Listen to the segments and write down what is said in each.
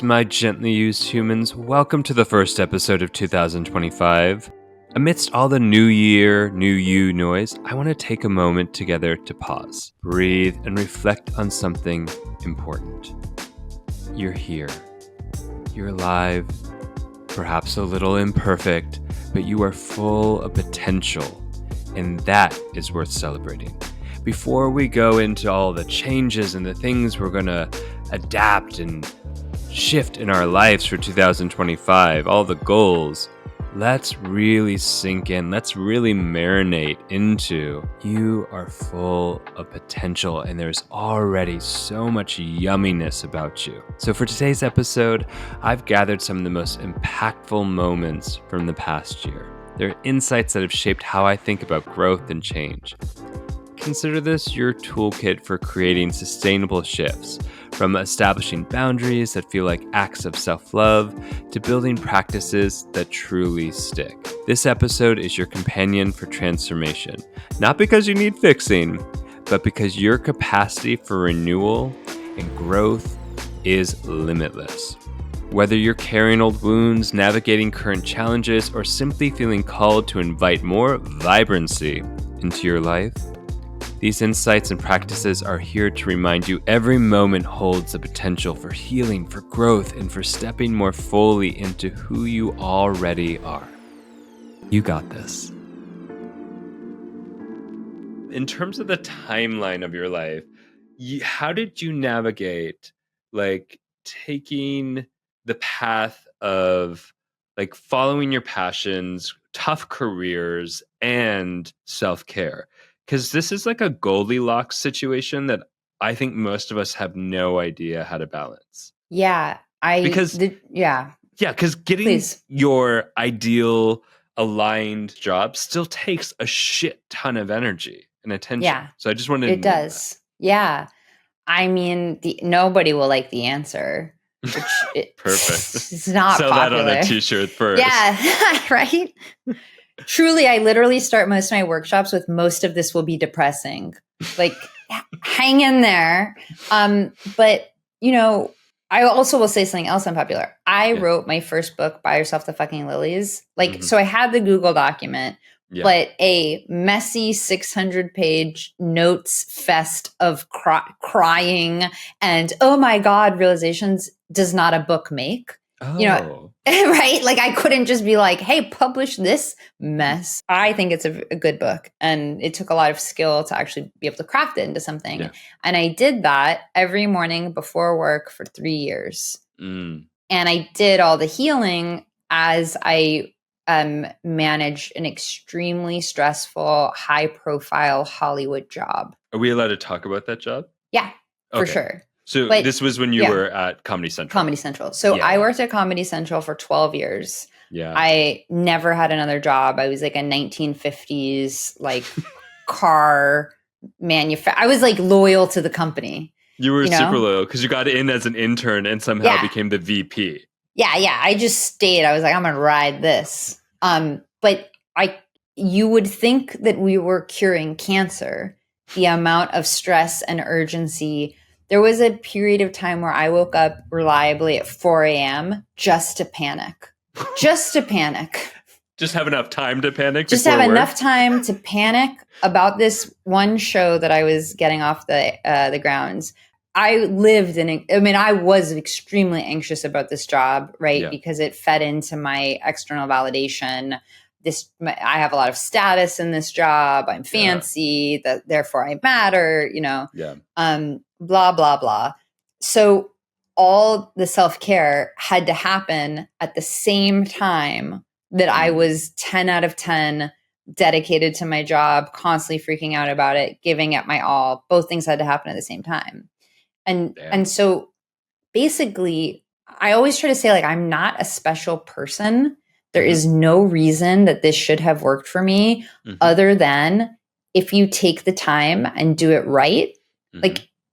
my gently used humans. Welcome to the first episode of 2025. Amidst all the new year, new you noise, I want to take a moment together to pause, breathe, and reflect on something important. You're here. You're alive, perhaps a little imperfect, but you are full of potential, and that is worth celebrating. Before we go into all the changes and the things we're going to adapt and shift in our lives for 2025, all the goals, let's really sink in. Let's really marinate into you are full of potential and there's already so much yumminess about you. So for today's episode, I've gathered some of the most impactful moments from the past year. They're insights that have shaped how I think about growth and change. Consider this your toolkit for creating sustainable shifts, from establishing boundaries that feel like acts of self-love to building practices that truly stick. This episode is your companion for transformation, not because you need fixing, but because your capacity for renewal and growth is limitless. Whether you're carrying old wounds, navigating current challenges, or simply feeling called to invite more vibrancy into your life, these insights and practices are here to remind you every moment holds the potential for healing, for growth, and for stepping more fully into who you already are. You got this. In terms of the timeline of your life, how did you navigate taking the path of following your passions, tough careers, and self-care? Because this is like a Goldilocks situation that I think most of us have no idea how to balance. Yeah. Because getting Please. your ideal aligned job still takes a shit ton of energy and attention. Yeah. So I just wanted to It does. Yeah. I mean, nobody will like the answer. Which Perfect. It's not Sell popular. that on a t-shirt first. Yeah. Right? Truly, I literally start most of my workshops with most of this will be depressing. Hang in there. But, I also will say something else unpopular. I wrote my first book, Buy Yourself the Fucking Lilies. So I had the Google document, but a messy 600-page notes fest of crying and, oh my God, realizations does not a book make. Oh. Right? I couldn't just be like, hey, publish this mess. I think it's a good book. And it took a lot of skill to actually be able to craft it into something. Yeah. And I did that every morning before work for 3 years. And I did all the healing as I managed an extremely stressful, high-profile Hollywood job. Are we allowed to talk about that job? Yeah, for sure. So this was when you were at Comedy Central. Comedy Central. So I worked at Comedy Central for 12 years. Yeah. I never had another job. I was like a 1950s car manufacturer. I was loyal to the company. You were super loyal because you got in as an intern and somehow became the VP. Yeah. I just stayed. I was like, I'm going to ride this. But you would think that we were curing cancer, the amount of stress and urgency. There was a period of time where I woke up reliably at 4 a.m. just to panic. Just to panic. Just have enough time to panic? Just have enough time to panic about this one show that I was getting off the grounds. I was extremely anxious about this job, right? Yeah. Because it fed into my external validation. I have a lot of status in this job. I'm fancy, that therefore I matter, blah, blah, blah. So all the self-care had to happen at the same time that I was 10 out of 10 dedicated to my job, constantly freaking out about it, giving it my all. Both things had to happen at the same time. And so basically, I always try to say, I'm not a special person. There is no reason that this should have worked for me other than if you take the time and do it right.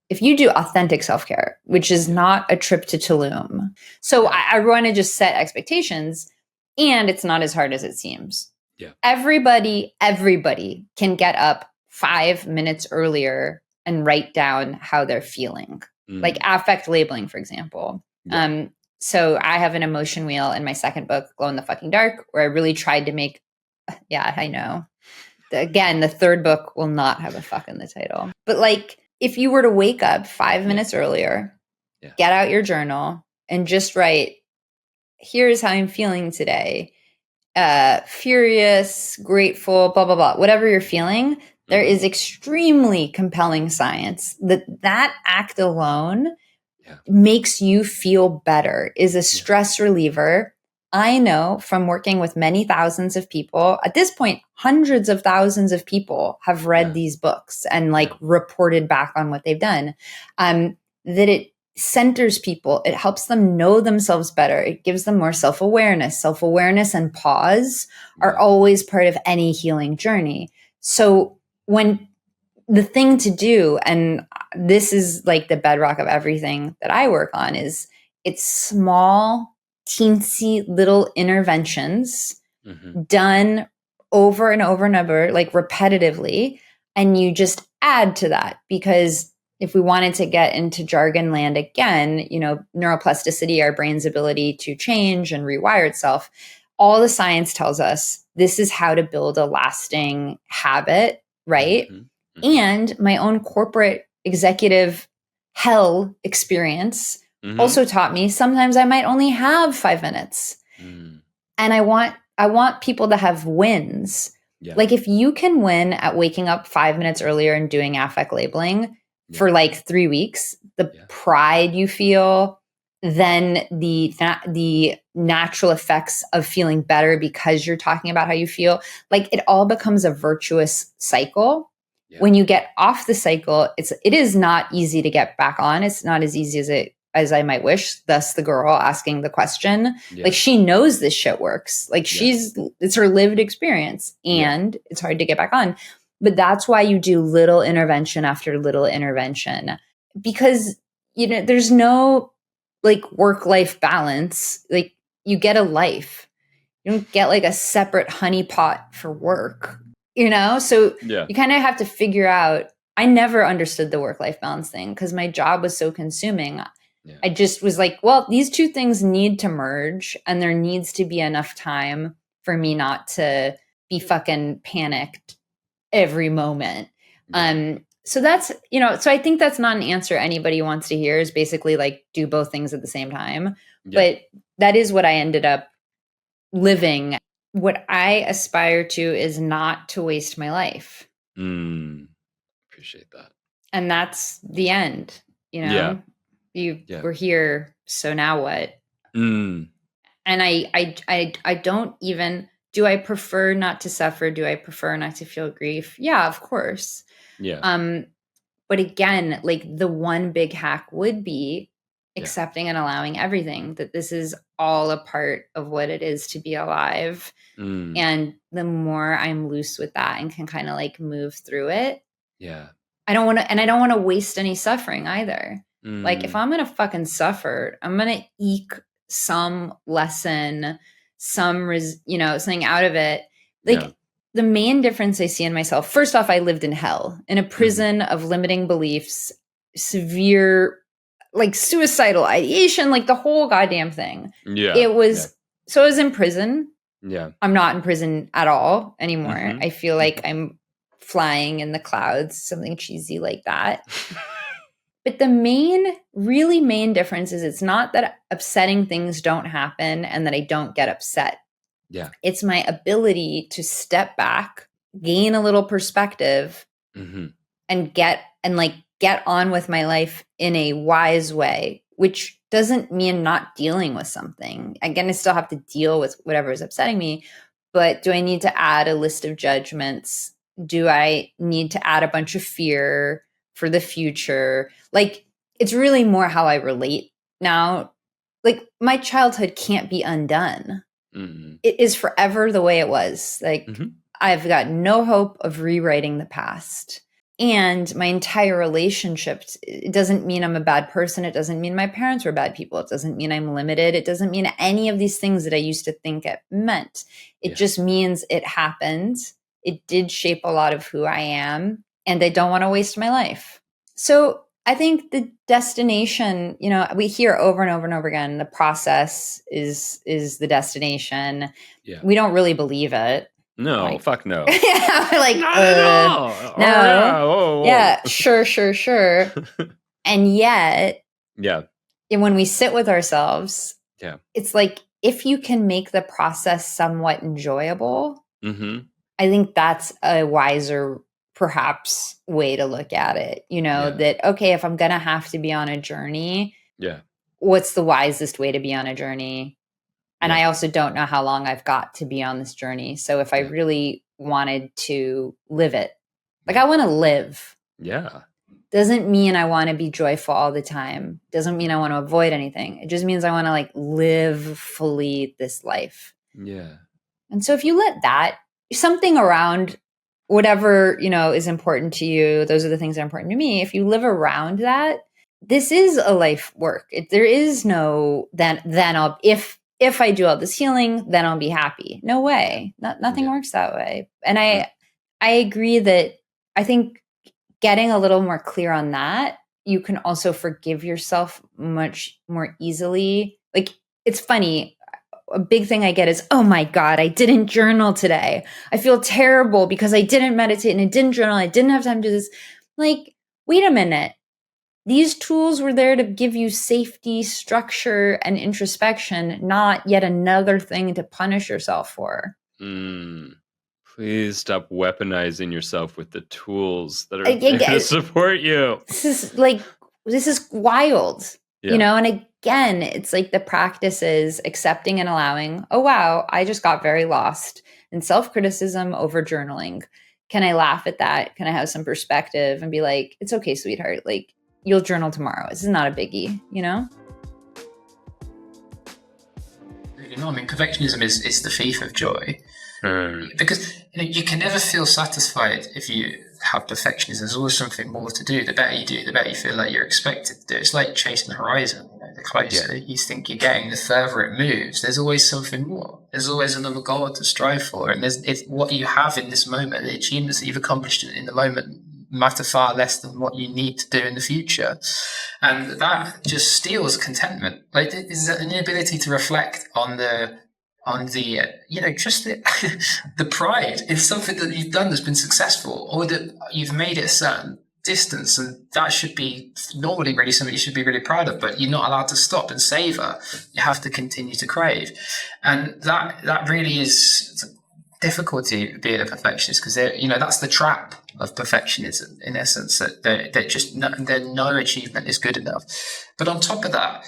If you do authentic self-care, which is not a trip to Tulum. So I want to just set expectations, and it's not as hard as it seems. Yeah. Everybody can get up 5 minutes earlier and write down how they're feeling. Affect labeling, for example. Yeah. So I have an emotion wheel in my second book, Glow in the Fucking Dark, where I really tried to make, yeah, I know. Again, the third book will not have a fuck in the title. But like, if you were to wake up 5 minutes earlier, get out your journal and just write, here's how I'm feeling today. Furious, grateful, blah, blah, blah, whatever you're feeling, there is extremely compelling science that act alone makes you feel better, is a stress reliever. I know from working with many thousands of people, at this point, hundreds of thousands of people have read these books and like reported back on what they've done, that it centers people. It helps them know themselves better. It gives them more self-awareness. Self-awareness and pause are always part of any healing journey. So when the thing to do, and this is like the bedrock of everything that I work on, is it's small, teensy little interventions done over and over and over, like repetitively. And you just add to that, because if we wanted to get into jargon land again, neuroplasticity, our brain's ability to change and rewire itself, all the science tells us this is how to build a lasting habit, right? And my own corporate executive hell experience also taught me sometimes I might only have 5 minutes. And I want people to have wins. Like if you can win at waking up 5 minutes earlier and doing affect labeling for like 3 weeks, the pride you feel, then the natural effects of feeling better because you're talking about how you feel, like it all becomes a virtuous cycle. When you get off the cycle, it is not easy to get back on. It's not as easy as I might wish. Thus the girl asking the question. Like she knows this shit works. Like it's her lived experience, and it's hard to get back on. But that's why you do little intervention after little intervention, because there's no like work-life balance. Like you get a life. You don't get like a separate honeypot for work. So you kind of have to figure out. I never understood the work-life balance thing because my job was so consuming. I just was like, well, these two things need to merge, and there needs to be enough time for me not to be fucking panicked every moment. So that's, so I think that's not an answer anybody wants to hear, is basically like do both things at the same time. But that is what I ended up living. What I aspire to is not to waste my life. Appreciate that. And that's the end, we're here. So now what? And I don't even, do I prefer not to suffer? Do I prefer not to feel grief? Yeah, of course. But again, like the one big hack would be accepting and allowing everything, that this is all a part of what it is to be alive. And the more I'm loose with that and can kind of like move through it. I don't want to waste any suffering either. Like if I'm going to fucking suffer, I'm going to eke some lesson, something out of it. Like the main difference I see in myself, first off, I lived in hell, in a prison of limiting beliefs, severe, like suicidal ideation, like the whole goddamn thing. It was, so I was in prison. I'm not in prison at all anymore. I feel like I'm flying in the clouds, something cheesy like that. But the really main difference is it's not that upsetting things don't happen and that I don't get upset. It's my ability to step back, gain a little perspective, and get on with my life in a wise way, which doesn't mean not dealing with something. Again, I still have to deal with whatever is upsetting me, but do I need to add a list of judgments? Do I need to add a bunch of fear for the future? Like, it's really more how I relate now. Like, my childhood can't be undone. It is forever the way it was. Like, I've got no hope of rewriting the past. And my entire relationship, it doesn't mean I'm a bad person. It doesn't mean my parents were bad people. It doesn't mean I'm limited. It doesn't mean any of these things that I used to think it meant. It just means it happened. It did shape a lot of who I am, and I don't want to waste my life. So I think the destination, we hear over and over and over again, the process is the destination. Yeah. We don't really believe it. No, fuck no. Yeah, we're like, not at all. No. Oh, yeah. Whoa. Yeah, sure. And yet, yeah, when we sit with ourselves, yeah, it's like, if you can make the process somewhat enjoyable, mm-hmm. I think that's a wiser, perhaps, way to look at it. That, okay, if I'm going to have to be on a journey, what's the wisest way to be on a journey? And I also don't know how long I've got to be on this journey. So if I really wanted to live it, like, I want to live. Yeah. Doesn't mean I want to be joyful all the time. Doesn't mean I want to avoid anything. It just means I want to live fully this life. Yeah. And so if you let that, something around whatever, is important to you, those are the things that are important to me. If you live around that, this is a life work. There is no, then I'll, if I do all this healing, then I'll be happy. No way. Nothing works that way. And I agree that I think getting a little more clear on that, you can also forgive yourself much more easily. Like, it's funny. A big thing I get is, oh my God, I didn't journal today. I feel terrible because I didn't meditate and I didn't journal. I didn't have time to do this. Like, wait a minute. These tools were there to give you safety, structure, and introspection, not yet another thing to punish yourself for. Please stop weaponizing yourself with the tools that are there to support you. This is wild, and again, it's like the practice is accepting and allowing, oh, wow, I just got very lost in self-criticism over journaling. Can I laugh at that? Can I have some perspective and be like, it's okay, sweetheart. Like, you'll journal tomorrow. This is not a biggie, I mean, perfectionism is the thief of joy. Because you can never feel satisfied if you have perfectionism. There's always something more to do. The better you do, the better you feel like you're expected to do. It's like chasing the horizon. The closer you think you're getting, the further it moves. There's always something more. There's always another goal to strive for. And it's what you have in this moment, the achievements that you've accomplished in the moment matter far less than what you need to do in the future. And that just steals contentment. Like, is an inability to reflect on the just the pride in something that you've done that's been successful, or that you've made it a certain distance, and that should be normally really something you should be really proud of, but you're not allowed to stop and savor. You have to continue to crave, and that really is difficulty being a perfectionist, because that's the trap of perfectionism, in essence, that no achievement is good enough. But on top of that,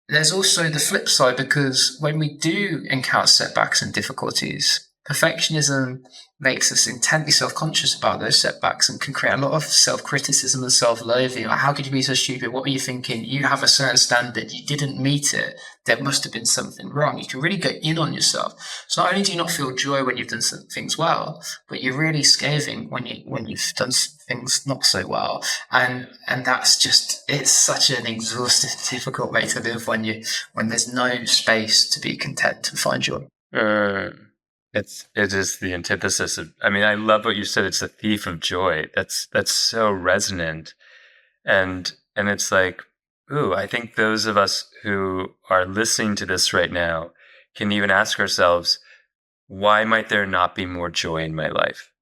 there's also the flip side, because when we do encounter setbacks and difficulties, perfectionism makes us intently self-conscious about those setbacks and can create a lot of self-criticism and self-loathing. Like, how could you be so stupid? What were you thinking? You have a certain standard. You didn't meet it. There must have been something wrong. You can really go in on yourself. So not only do you not feel joy when you've done some things well, but you're really scathing when you've done things not so well. And that's just, it's such an exhausting, difficult way to live when there's no space to be content and find joy. It is the antithesis of, I mean, I love what you said. It's the thief of joy. That's so resonant. And it's like, ooh, I think those of us who are listening to this right now can even ask ourselves, why might there not be more joy in my life?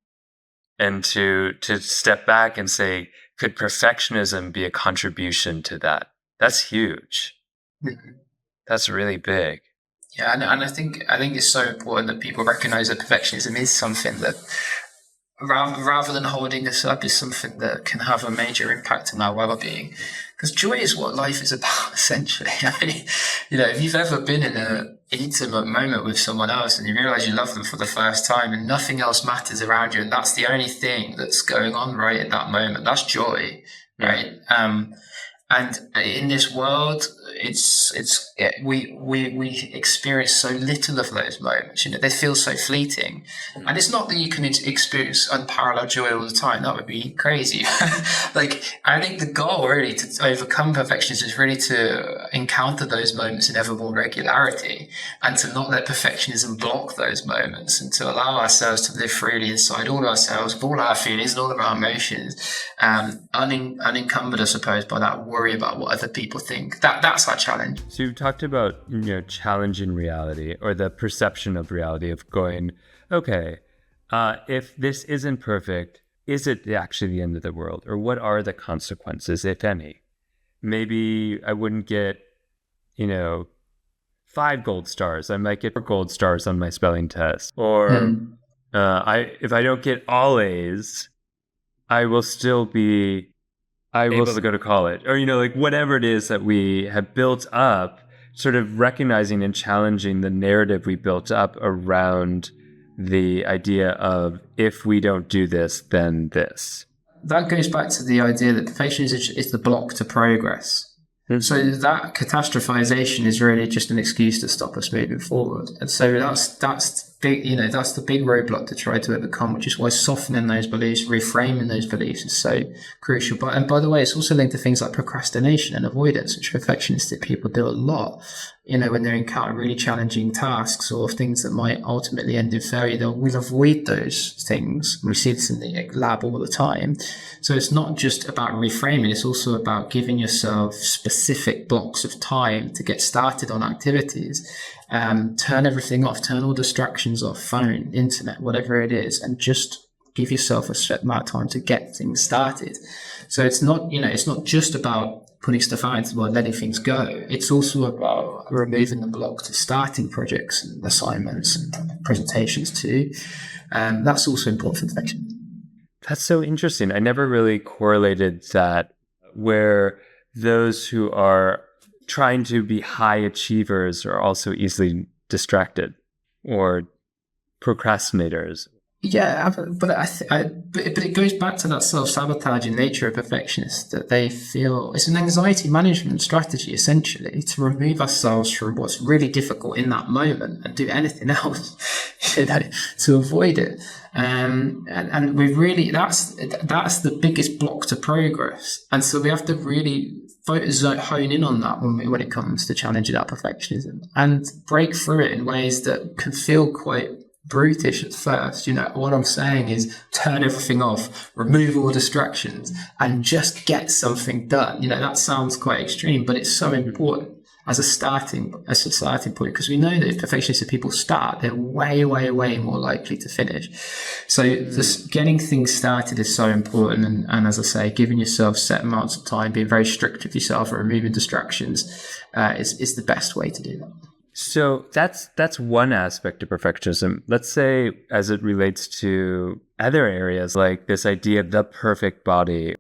And to step back and say, could perfectionism be a contribution to that? That's huge. Mm-hmm. That's really big. Yeah, and I think it's so important that people recognize that perfectionism is something that, rather than holding us up, is something that can have a major impact on our well-being. Because joy is what life is about, essentially. I mean, if you've ever been in an intimate moment with someone else and you realize you love them for the first time and nothing else matters around you, and that's the only thing that's going on right at that moment, that's joy, right? And in this world, we experience so little of those moments. You know, they feel so fleeting, and it's not that you can experience unparalleled joy all the time. That would be crazy. Like, I think the goal really to overcome perfectionism is really to encounter those moments in ever more regularity, and to not let perfectionism block those moments, and to allow ourselves to live freely inside all ourselves, with all our feelings and all of our emotions, unencumbered, I suppose, by that worry about what other people think. That's our challenge. So you talked about, you know, challenging reality, or the perception of reality, of going, okay, if this isn't perfect, is it actually the end of the world? Or what are the consequences, if any? Maybe I wouldn't get, you know, 5 gold stars. I might get 4 gold stars on my spelling test. Or if I don't get all A's, I will still be able to go to college. Or, you know, like whatever it is that we have built up, sort of recognizing and challenging the narrative we built up around the idea of, if we don't do this, then this. That goes back to the idea that perfectionism is the block to progress. Mm-hmm. So that catastrophization is really just an excuse to stop us moving forward. And so that's big, you know, that's the big roadblock to try to overcome, which is why softening those beliefs, reframing those beliefs is so crucial. And by the way, it's also linked to things like procrastination and avoidance, which perfectionistic people do a lot. You know, when they're encountering really challenging tasks or things that might ultimately end in failure, we'll avoid those things. We see this in the lab all the time. So it's not just about reframing, it's also about giving yourself specific blocks of time to get started on activities. Turn everything off, turn all distractions off, phone, internet, whatever it is, and just give yourself a certain amount of time to get things started. So it's not, you know, it's not just about putting stuff out into the world, letting things go. It's also about removing the block to starting projects and assignments and presentations too. That's also important for perfection. That's so interesting. I never really correlated that, where those who are trying to be high achievers are also easily distracted or procrastinators. Yeah, but but it goes back to that self-sabotaging nature of perfectionists, that they feel it's an anxiety management strategy, essentially, to remove ourselves from what's really difficult in that moment and do anything else, you know, to avoid it. And we really, that's the biggest block to progress. And so we have to really hone in on that when it comes to challenging our perfectionism, and break through it in ways that can feel quite brutish at first. You know, what I'm saying is turn everything off, remove all distractions, and just get something done. You know, that sounds quite extreme, but it's so important as a starting point, because we know that if perfectionistic people start, they're way, way, way more likely to finish. So just getting things started is so important. And as I say, giving yourself set amounts of time, being very strict with yourself, and removing distractions is the best way to do that. So that's one aspect of perfectionism. Let's say, as it relates to other areas, like this idea of the perfect body.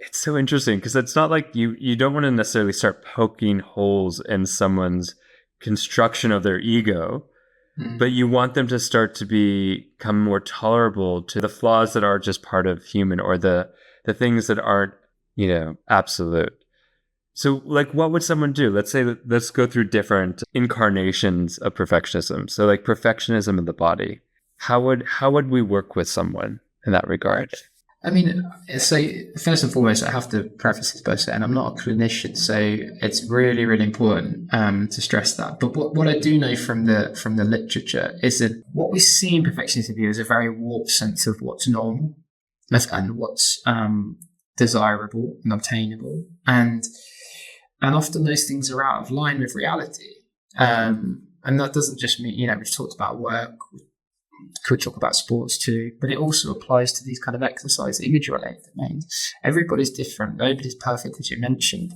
It's so interesting because it's not like you don't want to necessarily start poking holes in someone's construction of their ego, but you want them to start to become more tolerable to the flaws that are just part of human, or the things that aren't, you know, absolute. So, like, what would someone do? Let's go through different incarnations of perfectionism. So, like, perfectionism in the body. How would we work with someone in that regard? I mean, so first and foremost, I have to preface this by saying I'm not a clinician, so it's really, really important to stress that. But what I do know from the literature is that what we see in perfectionism is a very warped sense of what's normal and what's desirable and obtainable, and often those things are out of line with reality. And that doesn't just mean, you know, we've talked about work. Could talk about sports too, but it also applies to these kind of exercise image-related domains. Everybody's different. Nobody's perfect, as you mentioned.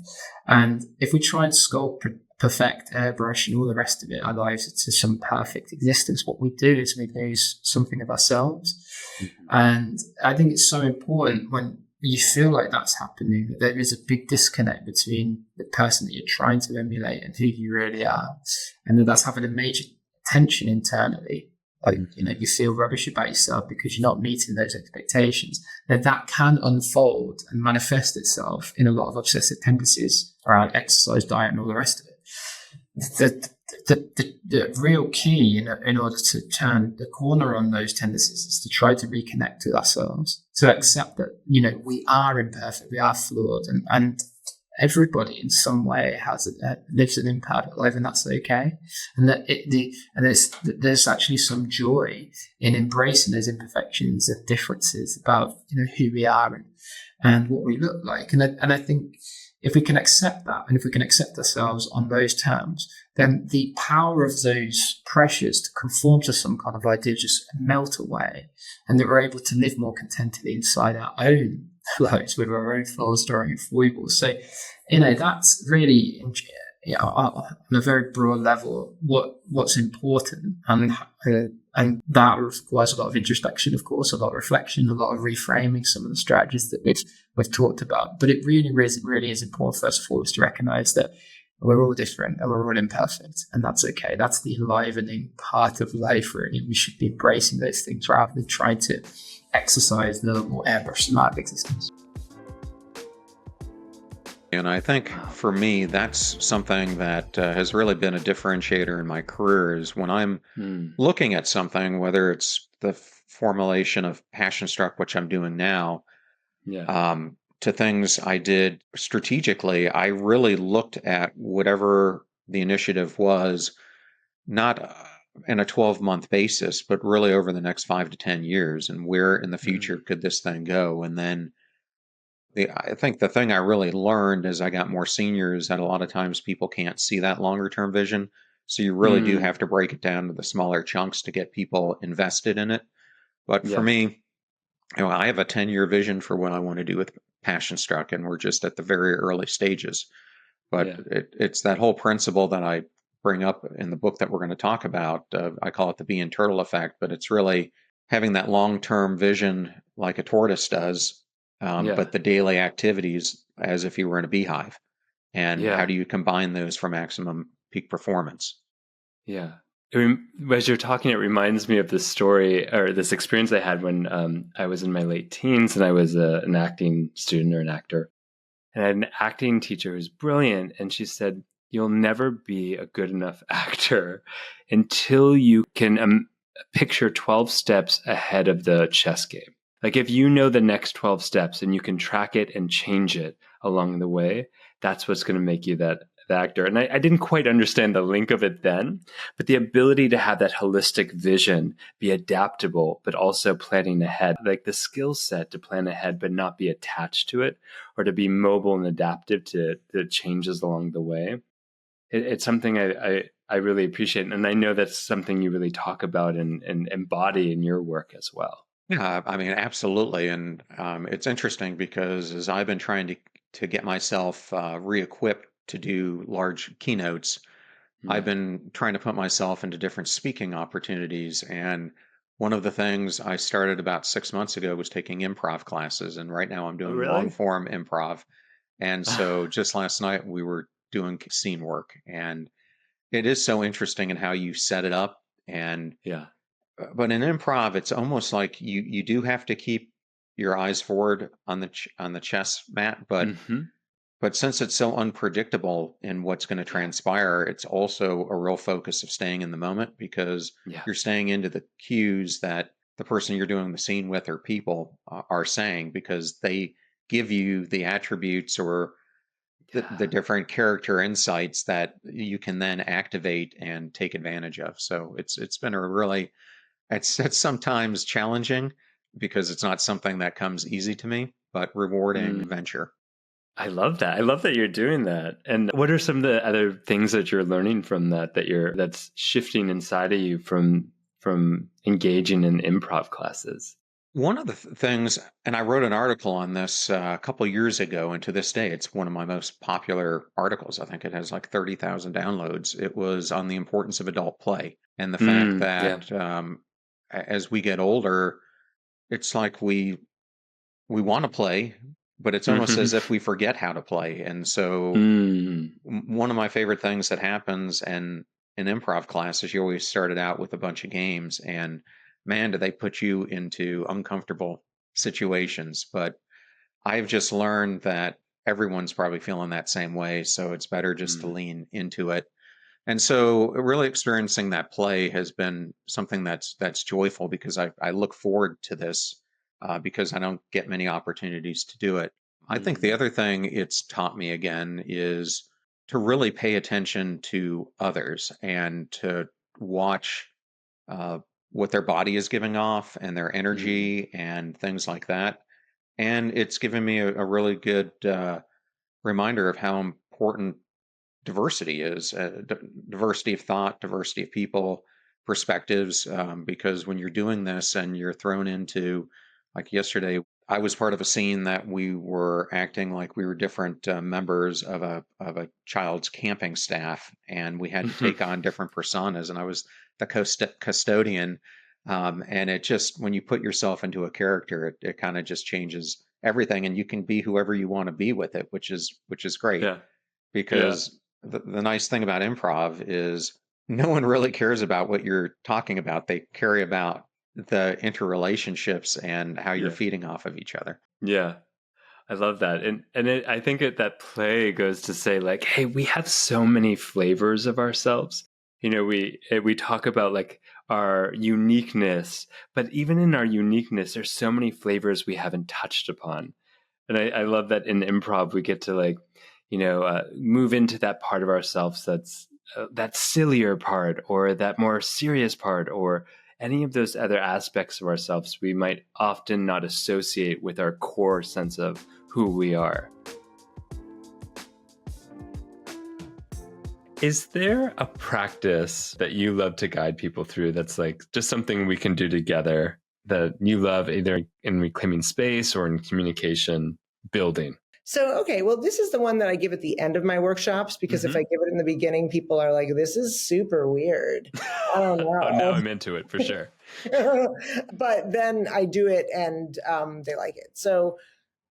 And if we try and sculpt, perfect, airbrush, and all the rest of it, our lives to some perfect existence, what we do is we lose something of ourselves. Mm-hmm. And I think it's so important when you feel like that's happening, that there is a big disconnect between the person that you're trying to emulate and who you really are, and that's having a major tension internally. like, you feel rubbish about yourself because you're not meeting those expectations, then that can unfold and manifest itself in a lot of obsessive tendencies around exercise, diet, and all the rest of it. The real key in order to turn the corner on those tendencies is to try to reconnect with ourselves, to accept that, we are imperfect, we are flawed, and everybody in some way lives an imperfect life, and that's okay. And that there's actually some joy in embracing those imperfections and differences about who we are and what we look like. And I think if we can accept that, and if we can accept ourselves on those terms, then the power of those pressures to conform to some kind of idea just melt away, and that we're able to live more contentedly inside our own lives with our own flaws, our own foibles. So, that's really, on a very broad level, what's important, and that requires a lot of introspection, of course, a lot of reflection, a lot of reframing some of the strategies that we've talked about. But it really is important, first of all, is to recognize that we're all different and we're all imperfect, and that's okay. That's the enlivening part of life, really. We should be embracing those things rather than trying to exercise them or airbrush them out of existence. And I think for me, that's something that has really been a differentiator in my career, is when I'm looking at something, whether it's the formulation of Passion Struck, which I'm doing now, to things I did strategically, I really looked at whatever the initiative was, not in a 12-month basis, but really over the next 5 to 10 years, and where in the future could this thing go. And then I think the thing I really learned as I got more senior is that a lot of times people can't see that longer term vision. So you really do have to break it down to the smaller chunks to get people invested in it. But for me, I have a 10-year vision for what I want to do with Passion Struck, and we're just at the very early stages. But it's that whole principle that I bring up in the book that we're going to talk about. I call it the bee and turtle effect, but it's really having that long-term vision like a tortoise does, but the daily activities as if you were in a beehive. And how do you combine those for maximum peak performance? Yeah. As you're talking, it reminds me of this story or this experience I had when I was in my late teens and I was an acting student or an actor. And I had an acting teacher who was brilliant. And she said, you'll never be a good enough actor until you can picture 12 steps ahead of the chess game. Like if you know the next 12 steps and you can track it and change it along the way, that's what's going to make you the actor. And I didn't quite understand the link of it then, but the ability to have that holistic vision, be adaptable, but also planning ahead, like the skill set to plan ahead, but not be attached to it, or to be mobile and adaptive to the changes along the way. It's something I really appreciate. And I know that's something you really talk about and embody in your work as well. Yeah, I mean, absolutely. And it's interesting because as I've been trying to get myself re-equipped to do large keynotes, I've been trying to put myself into different speaking opportunities. And one of the things I started about 6 months ago was taking improv classes. And right now I'm doing long form improv. And so just last night we were doing scene work. And it is so interesting in how you set it up. And but in improv, it's almost like you do have to keep your eyes forward on the chess mat, but since it's so unpredictable in what's going to transpire, it's also a real focus of staying in the moment, because you're staying into the cues that the person you're doing the scene with or people are saying, because they give you the attributes or the different character insights that you can then activate and take advantage of. So it's been a really, it's sometimes challenging because it's not something that comes easy to me, but rewarding venture. I love that. I love that you're doing that. And what are some of the other things that you're learning from that's shifting inside of you from engaging in improv classes? One of the things, and I wrote an article on this a couple years ago, and to this day, it's one of my most popular articles. I think it has like 30,000 downloads. It was on the importance of adult play and the fact that as we get older, it's like we want to play, but it's almost as if we forget how to play. And so one of my favorite things that happens, and in improv classes, you always started out with a bunch of games, and man, do they put you into uncomfortable situations. But I've just learned that everyone's probably feeling that same way. So it's better just to lean into it. And so really experiencing that play has been something that's joyful, because I look forward to this because I don't get many opportunities to do it. I think the other thing it's taught me again is to really pay attention to others and to watch uh, what their body is giving off and their energy and things like that. And it's given me a really good reminder of how important diversity is, diversity of thought, diversity of people, perspectives. Because when you're doing this and you're thrown into, like yesterday, I was part of a scene that we were acting like we were different members of a child's camping staff, and we had to take on different personas. And I was the custodian, and it just, when you put yourself into a character, it kind of just changes everything, and you can be whoever you want to be with it, which is great. Yeah. Because the nice thing about improv is no one really cares about what you're talking about. They care about the interrelationships and how you're feeding off of each other. Yeah. I love that. I think that play goes to say, like, hey, we have so many flavors of ourselves. We talk about like our uniqueness, but even in our uniqueness, there's so many flavors we haven't touched upon. And I love that in improv, we get to like, move into that part of ourselves that's that sillier part, or that more serious part, or any of those other aspects of ourselves we might often not associate with our core sense of who we are. Is there a practice that you love to guide people through that's like just something we can do together that you love, either in reclaiming space or in communication building? So, okay, well, this is the one that I give at the end of my workshops, because if I give it in the beginning, people are like, this is super weird. I don't know. Oh, now I'm into it for sure. But then I do it and they like it. So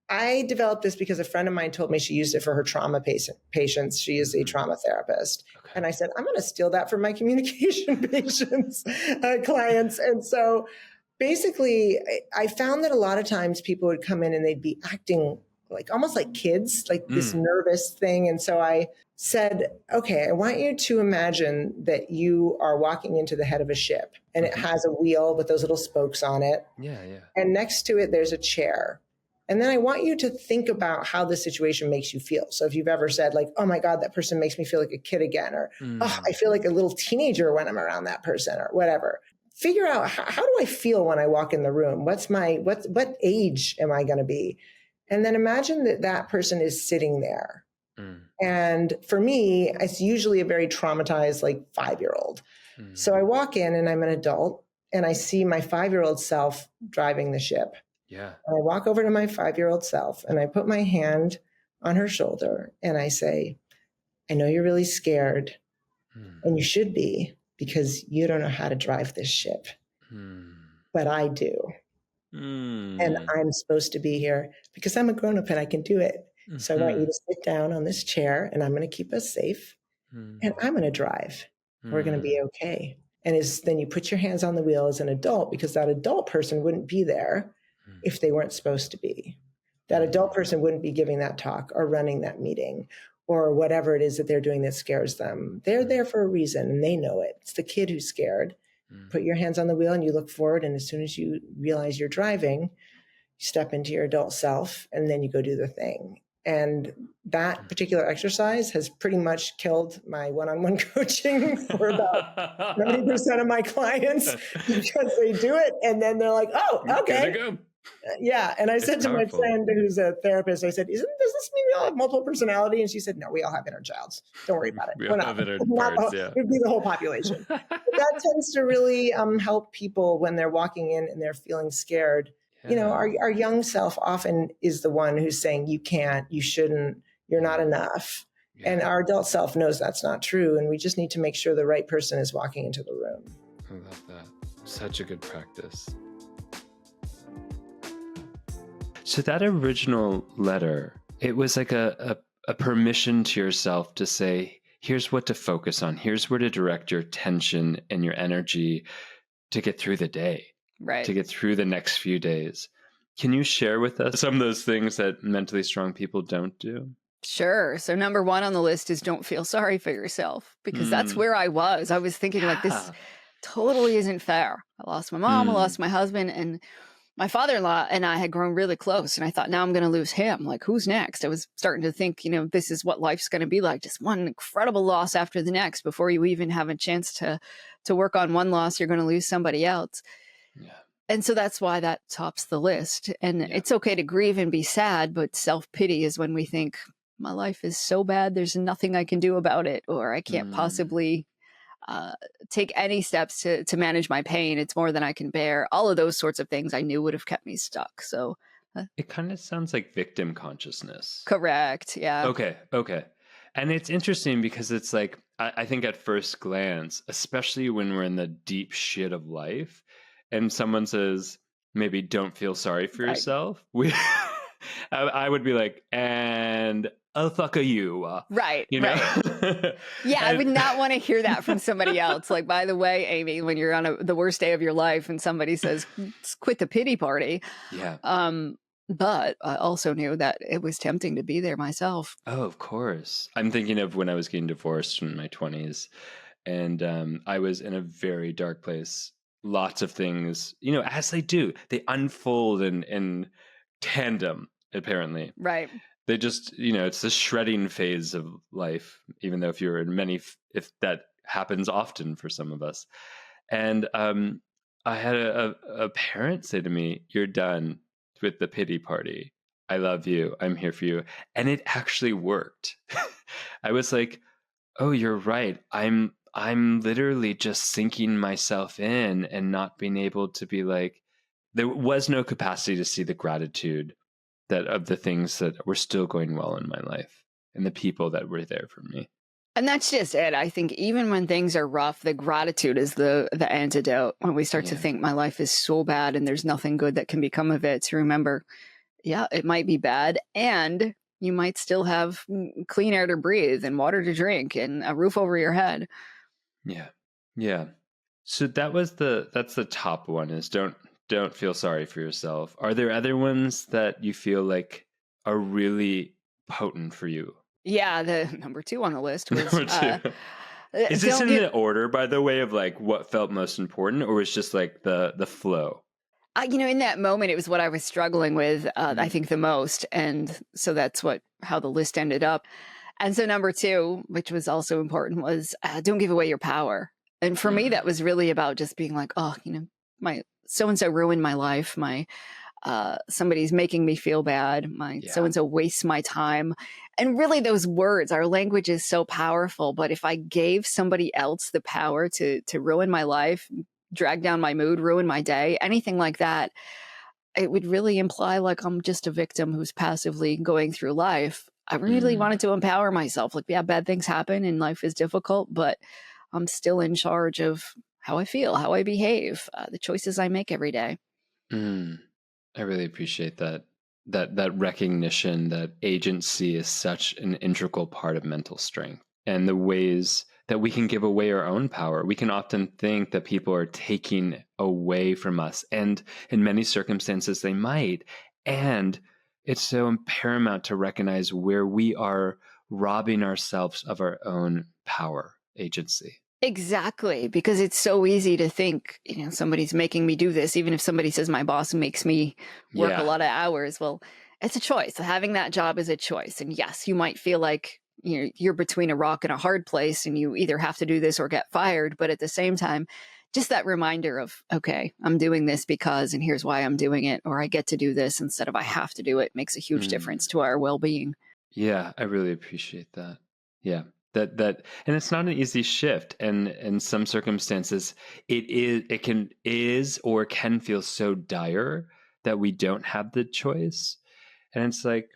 I developed this because a friend of mine told me she used it for her trauma patients. She is a trauma therapist. Okay. And I said, I'm going to steal that from my communication patients, clients. And so basically, I found that a lot of times people would come in and they'd be acting like almost like kids, like this nervous thing. And so I said, okay, I want you to imagine that you are walking into the head of a ship, and it has a wheel with those little spokes on it. Yeah. And next to it, there's a chair. And then I want you to think about how the situation makes you feel. So if you've ever said like, oh my God, that person makes me feel like a kid again, or oh, I feel like a little teenager when I'm around that person, or whatever. Figure out how do I feel when I walk in the room? What age am I going to be? And then imagine that person is sitting there. And for me, it's usually a very traumatized, like 5-year-old. So I walk in and I'm an adult, and I see my 5-year-old self driving the ship. Yeah. And I walk over to my 5-year-old self and I put my hand on her shoulder and I say, I know you're really scared, and you should be, because you don't know how to drive this ship, but I do. And I'm supposed to be here because I'm a grown-up and I can do it. So I want you to sit down on this chair, and I'm going to keep us safe, and I'm going to drive. We're going to be okay. And then you put your hands on the wheel as an adult, because that adult person wouldn't be there if they weren't supposed to be. That adult person wouldn't be giving that talk or running that meeting or whatever it is that they're doing that scares them. They're there for a reason, and they know it. It's the kid who's scared. Put your hands on the wheel and you look forward. And as soon as you realize you're driving, you step into your adult self, and then you go do the thing. And that particular exercise has pretty much killed my one-on-one coaching for about 90% of my clients, because they do it and then they're like, oh, okay. Go. Yeah. And I said to my friend who's a therapist, I said, does this mean we all have multiple personality? And she said, no, we all have inner childs. Don't worry about it. We all have inner parts, yeah. It would be the whole population. But that tends to really help people when they're walking in and they're feeling scared. Yeah. You know, our young self often is the one who's saying, you can't, you shouldn't, you're not enough. Yeah. And our adult self knows that's not true. And we just need to make sure the right person is walking into the room. I love that. Such a good practice. So that original letter, it was like a permission to yourself to say, here's what to focus on. Here's where to direct your attention and your energy to get through the day, right? To get through the next few days. Can you share with us some of those things that mentally strong people don't do? Sure. So number one on the list is don't feel sorry for yourself, because that's where I was. I was thinking like, this totally isn't fair. I lost my mom, I lost my husband, and my father-in-law and I had grown really close. And I thought, now I'm going to lose him. Like, who's next? I was starting to think, this is what life's going to be like. Just one incredible loss after the next. Before you even have a chance to work on one loss, you're going to lose somebody else. Yeah. And so that's why that tops the list. And it's okay to grieve and be sad, but self-pity is when we think, my life is so bad, there's nothing I can do about it, or I can't possibly take any steps to manage my pain. It's more than I can bear. All of those sorts of things I knew would have kept me stuck. So it kind of sounds like victim consciousness. Correct. Yeah. Okay. And it's interesting because it's like, I think at first glance, especially when we're in the deep shit of life and someone says, maybe don't feel sorry for yourself. I would be like, and fuck you. Right. You know? Right. Yeah. I would not want to hear that from somebody else. Like, by the way, Amy, when you're on the worst day of your life and somebody says, quit the pity party. Yeah. But I also knew that it was tempting to be there myself. Oh, of course. I'm thinking of when I was getting divorced in my 20s, and I was in a very dark place. Lots of things, as they do, they unfold in tandem, apparently. Right. They just, it's the shredding phase of life, even though if that happens often for some of us. And I had a parent say to me, "You're done with the pity party. I love you. I'm here for you." And it actually worked. I was like, oh, you're right. I'm literally just sinking myself in and not being able to be like, there was no capacity to see the gratitude that of the things that were still going well in my life and the people that were there for me. And that's just it. I think even when things are rough, the gratitude is the antidote. When we start to think my life is so bad and there's nothing good that can become of it, to remember, it might be bad, and you might still have clean air to breathe and water to drink and a roof over your head. Yeah. Yeah. So that's the top one, is don't feel sorry for yourself. Are there other ones that you feel like are really potent for you? Yeah, the number 2 on the list was number 2. Is this in the order, by the way, of like what felt most important, or was just like the flow? In that moment, it was what I was struggling with, I think, the most. And so that's how the list ended up. And so number 2, which was also important, was don't give away your power. And for me, that was really about just being like, oh, my so-and-so ruined my life. Somebody's making me feel bad. So-and-so wastes my time. And really those words, our language is so powerful. But if I gave somebody else the power to ruin my life, drag down my mood, ruin my day, anything like that, it would really imply like I'm just a victim who's passively going through life. I really wanted to empower myself. Like, bad things happen and life is difficult, but I'm still in charge of how I feel, how I behave, the choices I make every day. I really appreciate that recognition that agency is such an integral part of mental strength, and the ways that we can give away our own power. We can often think that people are taking away from us, and in many circumstances they might. And it's so paramount to recognize where we are robbing ourselves of our own power, agency. Exactly, because it's so easy to think, somebody's making me do this. Even if somebody says my boss makes me work a lot of hours, well, it's a choice. Having that job is a choice. And yes, you might feel like you're between a rock and a hard place and you either have to do this or get fired. But at the same time, just that reminder of, okay, I'm doing this because, and here's why I'm doing it, or I get to do this instead of I have to do it, makes a huge difference to our well-being. Yeah, I really appreciate that. Yeah. That and it's not an easy shift, and in some circumstances it can feel so dire that we don't have the choice. And it's like,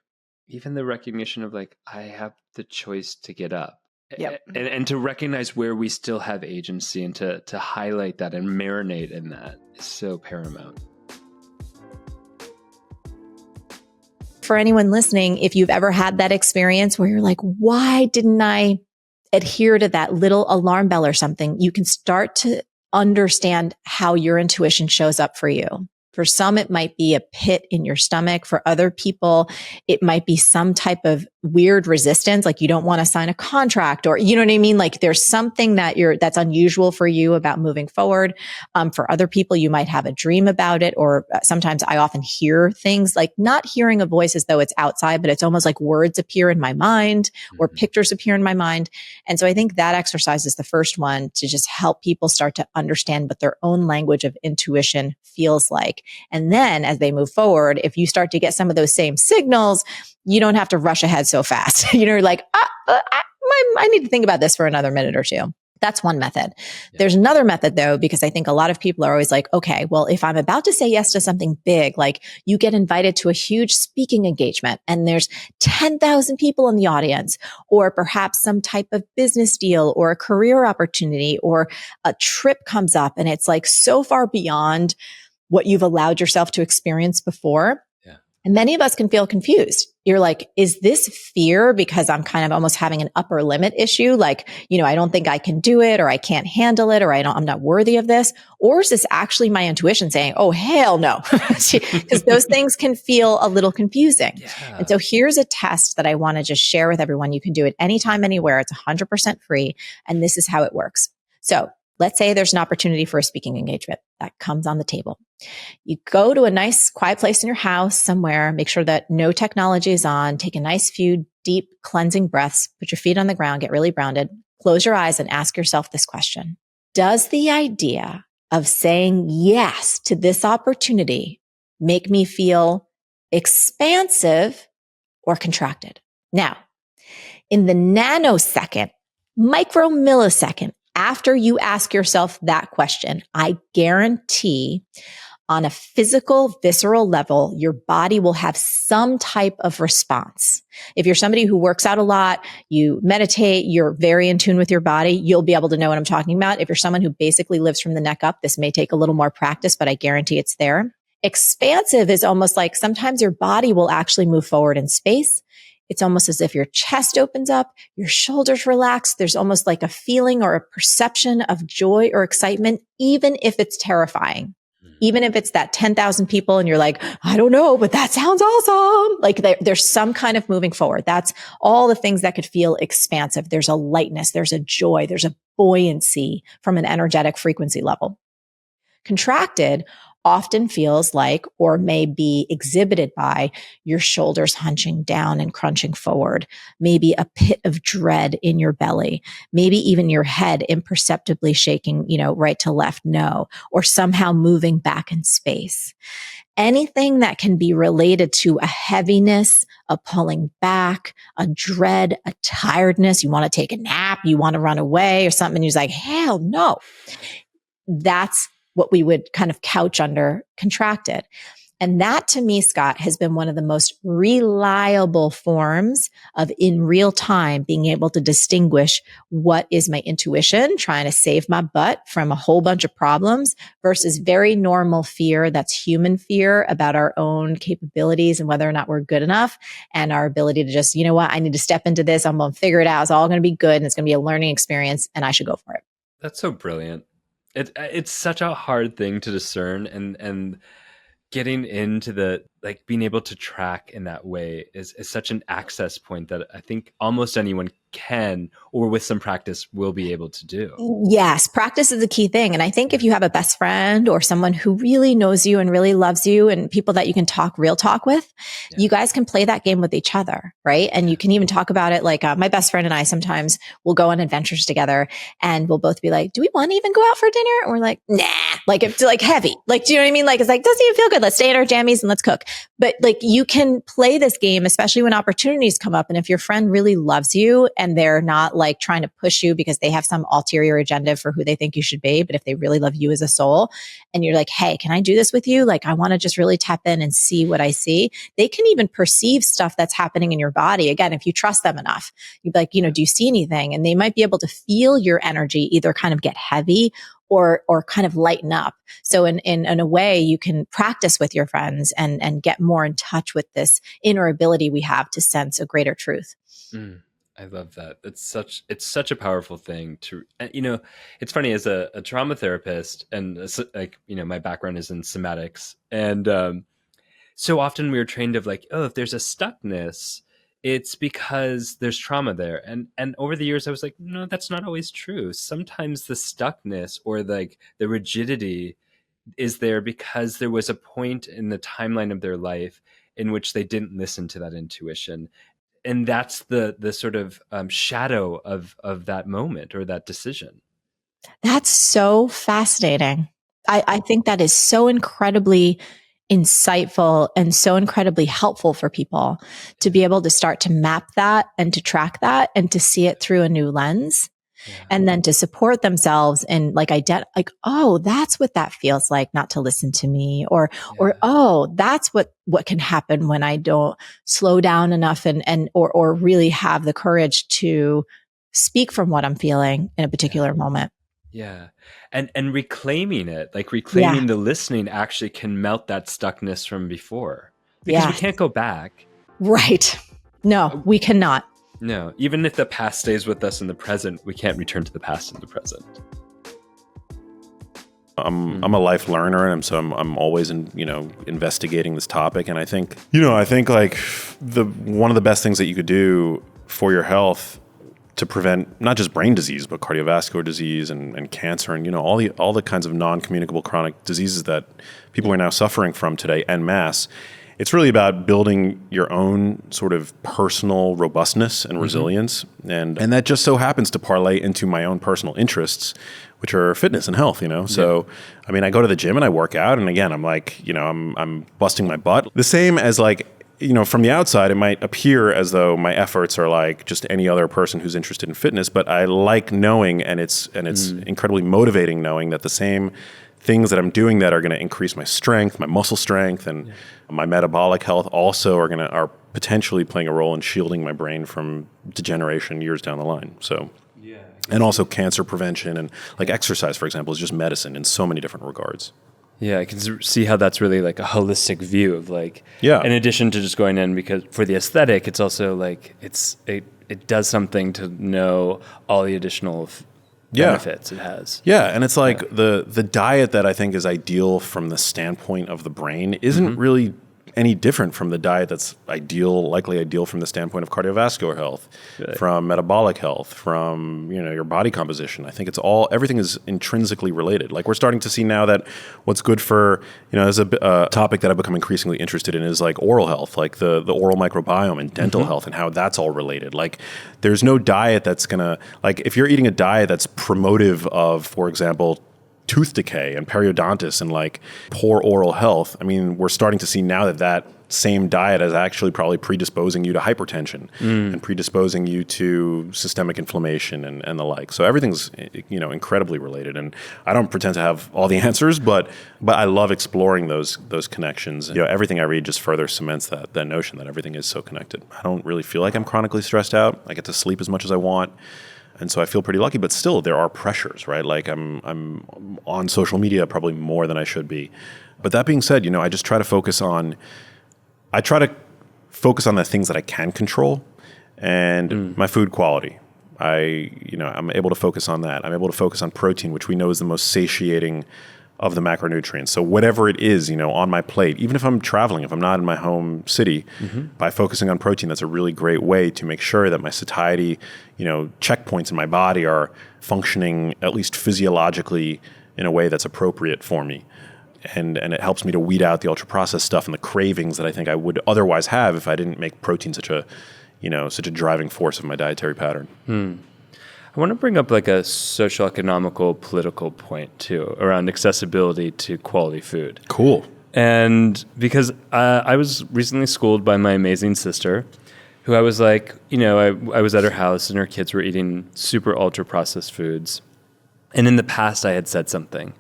even the recognition of like, I have the choice to get up. Yep. And to recognize where we still have agency, and to highlight that and marinate in that is so paramount. For anyone listening, if you've ever had that experience where you're like, why didn't I adhere to that little alarm bell or something, you can start to understand how your intuition shows up for you. For some, it might be a pit in your stomach. For other people, it might be some type of weird resistance, like you don't want to sign a contract, or you know what I mean? Like there's something that's unusual for you about moving forward. For other people, you might have a dream about it, or sometimes I often hear things, like not hearing a voice as though it's outside, but it's almost like words appear in my mind or pictures appear in my mind. And so I think that exercise is the first one to just help people start to understand what their own language of intuition feels like. And then as they move forward, if you start to get some of those same signals, you don't have to rush ahead so fast. You're like, I need to think about this for another minute or two. That's one method. Yeah. There's another method though, because I think a lot of people are always like, okay, well, if I'm about to say yes to something big, like you get invited to a huge speaking engagement and there's 10,000 people in the audience, or perhaps some type of business deal or a career opportunity or a trip comes up and it's like so far beyond what you've allowed yourself to experience before. Yeah. And many of us can feel confused. You're like, is this fear because I'm kind of almost having an upper limit issue? Like, I don't think I can do it, or I can't handle it, or I'm not worthy of this. Or is this actually my intuition saying, oh, hell no? Because those things can feel a little confusing. Yeah. And so here's a test that I want to just share with everyone. You can do it anytime, anywhere. It's 100% free. And this is how it works. So let's say there's an opportunity for a speaking engagement that comes on the table. You go to a nice quiet place in your house somewhere, make sure that no technology is on, take a nice few deep cleansing breaths, put your feet on the ground, get really grounded, close your eyes and ask yourself this question. Does the idea of saying yes to this opportunity make me feel expansive or contracted? Now, in the nanosecond, micromillisecond, after you ask yourself that question, I guarantee on a physical, visceral level, your body will have some type of response. If you're somebody who works out a lot, you meditate, you're very in tune with your body, you'll be able to know what I'm talking about. If you're someone who basically lives from the neck up, this may take a little more practice, but I guarantee it's there. Expansive is almost like sometimes your body will actually move forward in space. It's almost as if your chest opens up, your shoulders relax. There's almost like a feeling or a perception of joy or excitement, even if it's terrifying. Even if it's that 10,000 people and you're like, I don't know, but that sounds awesome. Like there's some kind of moving forward. That's all the things that could feel expansive. There's a lightness, there's a joy, there's a buoyancy from an energetic frequency level. Contracted often feels like, or may be exhibited by, your shoulders hunching down and crunching forward, maybe a pit of dread in your belly, maybe even your head imperceptibly shaking, right to left, no, or somehow moving back in space. Anything that can be related to a heaviness, a pulling back, a dread, a tiredness, you want to take a nap, you want to run away or something, and you're like, hell no. That's what we would kind of couch under contracted. And that to me, Scott, has been one of the most reliable forms of in real time being able to distinguish what is my intuition trying to save my butt from a whole bunch of problems versus very normal fear that's human fear about our own capabilities and whether or not we're good enough and our ability to just, I need to step into this. I'm going to figure it out. It's all going to be good and it's going to be a learning experience and I should go for it. That's so brilliant. It's such a hard thing to discern and getting into the being able to track in that way is such an access point that I think almost anyone can, or with some practice, will be able to do. Yes, practice is a key thing. And I think if you have a best friend or someone who really knows you and really loves you and people that you can talk real talk with, you guys can play that game with each other, right? And you can even talk about it. Like my best friend and I sometimes will go on adventures together and we'll both be like, do we want to even go out for dinner? And we're like, nah, it's heavy. Do you know what I mean? It's doesn't even feel good. Let's stay in our jammies and let's cook. But you can play this game, especially when opportunities come up. And if your friend really loves you and they're not trying to push you because they have some ulterior agenda for who they think you should be, but if they really love you as a soul and you're like, hey, can I do this with you? I want to just really tap in and see what I see. They can even perceive stuff that's happening in your body. Again, if you trust them enough, you'd be like, do you see anything? And they might be able to feel your energy either kind of get heavy or kind of lighten up. So in a way, you can practice with your friends and get more in touch with this inner ability we have to sense a greater truth. I love that. It's such a powerful thing to, it's funny as a trauma therapist and my background is in somatics. And so often we are trained of like, oh, if there's a stuckness, it's because there's trauma there. And over the years I was like, no, that's not always true. Sometimes the stuckness or like the rigidity is there because there was a point in the timeline of their life in which they didn't listen to that intuition. And that's the sort of shadow of that moment or that decision. That's so fascinating. I think that is so incredibly insightful and so incredibly helpful for people to be able to start to map that and to track that and to see it through a new lens. Yeah. And then to support themselves and like oh, that's what that feels like not to listen to me, or oh, that's what can happen when I don't slow down enough or really have the courage to speak from what I'm feeling in a particular moment. Yeah. And reclaiming it, like reclaiming the listening actually can melt that stuckness from before because we can't go back. Right. No, we cannot. No, even if the past stays with us in the present, we can't return to the past in the present. I'm a life learner, and so I'm always investigating this topic. And I think like one of the best things that you could do for your health to prevent not just brain disease but cardiovascular disease and cancer and all the kinds of non-communicable chronic diseases that people are now suffering from today en masse. It's really about building your own sort of personal robustness and resilience. And that just so happens to parlay into my own personal interests, which are fitness and health, So, I mean, I go to the gym and I work out. And again, I'm like, I'm busting my butt. The same as like, from the outside, it might appear as though my efforts are like just any other person who's interested in fitness. But I like knowing, and it's incredibly motivating knowing that the same things that I'm doing that are going to increase my strength, my muscle strength, and my metabolic health also are potentially playing a role in shielding my brain from degeneration years down the line. So, and also cancer prevention and like exercise, for example, is just medicine in so many different regards. Yeah, I can see how that's really like a holistic view of like, in addition to just going in because for the aesthetic, it's also like it does something to know all the additional benefits it has. Yeah, and it's like the diet that I think is ideal from the standpoint of the brain isn't really any different from the diet that's likely ideal from the standpoint of cardiovascular health, from metabolic health, from your body composition. I think everything is intrinsically related. Like we're starting to see now that what's good for as a topic that I've become increasingly interested in is like oral health, like the oral microbiome and dental health and how that's all related. Like there's no diet that's gonna like if you're eating a diet that's promotive of, for example, tooth decay and periodontitis and like poor oral health. I mean, we're starting to see now that same diet is actually probably predisposing you to hypertension and predisposing you to systemic inflammation and the like. So everything's incredibly related. And I don't pretend to have all the answers, but I love exploring those connections. Everything I read just further cements that notion that everything is so connected. I don't really feel like I'm chronically stressed out. I get to sleep as much as I want. And so I feel pretty lucky, but still there are pressures, right? Like I'm on social media probably more than I should be. But that being said, I just try to focus on the things that I can control and my food quality. I'm able to focus on that. I'm able to focus on protein, which we know is the most satiating of the macronutrients. So whatever it is, on my plate, even if I'm traveling, if I'm not in my home city, by focusing on protein, that's a really great way to make sure that my satiety, checkpoints in my body are functioning at least physiologically in a way that's appropriate for me. And it helps me to weed out the ultra-processed stuff and the cravings that I think I would otherwise have if I didn't make protein such a driving force of my dietary pattern. I want to bring up like a socio-economical, political point too around accessibility to quality food. Cool. And because I was recently schooled by my amazing sister, who I was like, I was at her house and her kids were eating super ultra-processed foods. And in the past, I had said something.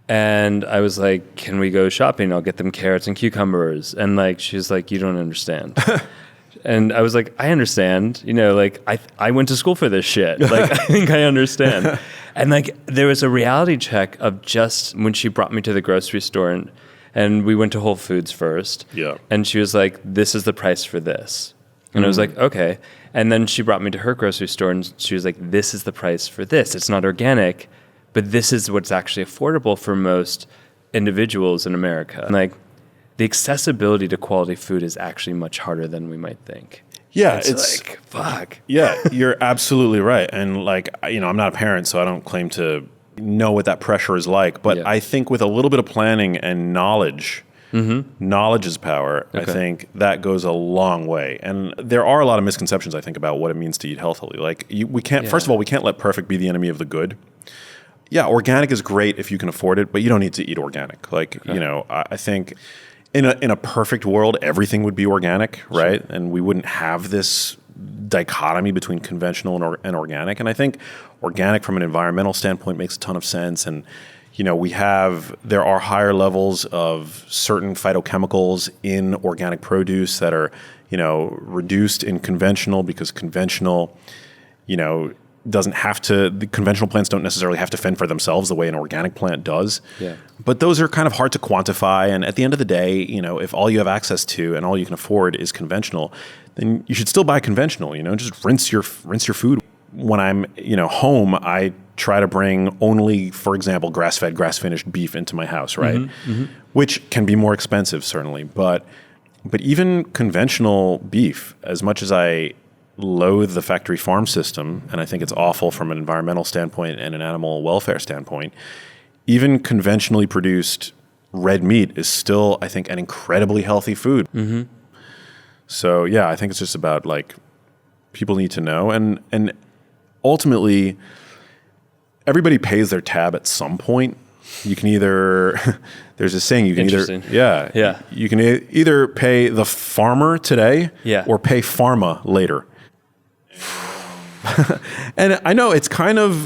And I was like, can we go shopping? I'll get them carrots and cucumbers. And like, she's like, you don't understand. And I was like, I understand, like I went to school for this shit. Like, I think I understand. And like, there was a reality check of just when she brought me to the grocery store and we went to Whole Foods first. Yeah. And she was like, this is the price for this. And I was like, okay. And then she brought me to her grocery store and she was like, this is the price for this. It's not organic, but this is what's actually affordable for most individuals in America. Like, the accessibility to quality food is actually much harder than we might think. Yeah, it's like, fuck. Yeah, you're absolutely right. And like, you know, I'm not a parent, so I don't claim to know what that pressure is like. But I think with a little bit of planning and knowledge, knowledge is power. Okay. I think that goes a long way. And there are a lot of misconceptions, I think, about what it means to eat healthily. Like, we can't, first of all, we can't let perfect be the enemy of the good. Yeah, organic is great if you can afford it, but you don't need to eat organic. Like, you know, I think in a perfect world, everything would be organic, right? Sure. And we wouldn't have this dichotomy between conventional and organic. And I think organic from an environmental standpoint makes a ton of sense. And, you know, there are higher levels of certain phytochemicals in organic produce that are, you know, reduced in conventional, because conventional, you know, the conventional plants don't necessarily have to fend for themselves the way an organic plant does. Yeah. But those are kind of hard to quantify. And at the end of the day, you know, if all you have access to and all you can afford is conventional, then you should still buy conventional, you know, just rinse your food. When I'm, you know, home, I try to bring only, for example, grass-fed, grass-finished beef into my house, right? Which can be more expensive, certainly. But even conventional beef, as much as I loathe the factory farm system, and I think it's awful from an environmental standpoint and an animal welfare standpoint, even conventionally produced red meat is still, I think, an incredibly healthy food. So yeah, I think it's just about, like, people need to know, and ultimately everybody pays their tab at some point. You can either there's a saying, you can you can either pay the farmer today or pay pharma later. And I know it's kind of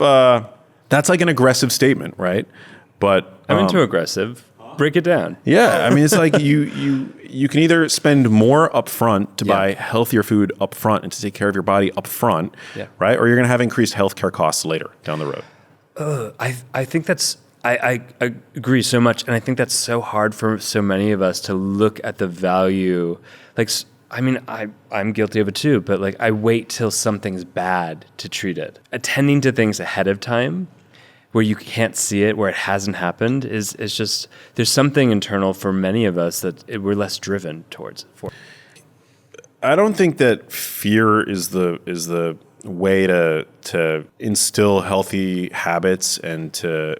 that's like an aggressive statement, right? But I'm into aggressive. Break it down. Yeah, I mean, it's like you can either spend more upfront to buy healthier food upfront and to take care of your body upfront, right? Or you're going to have increased healthcare costs later down the road. I think that's I agree so much, and I think that's so hard for so many of us to look at the value. Like, I mean, I'm guilty of it too, but like, I wait till something's bad to treat it. Attending to things ahead of time, where you can't see it, where it hasn't happened, is just, there's something internal for many of us that we're less driven towards. I don't think that fear is the way to instill healthy habits and to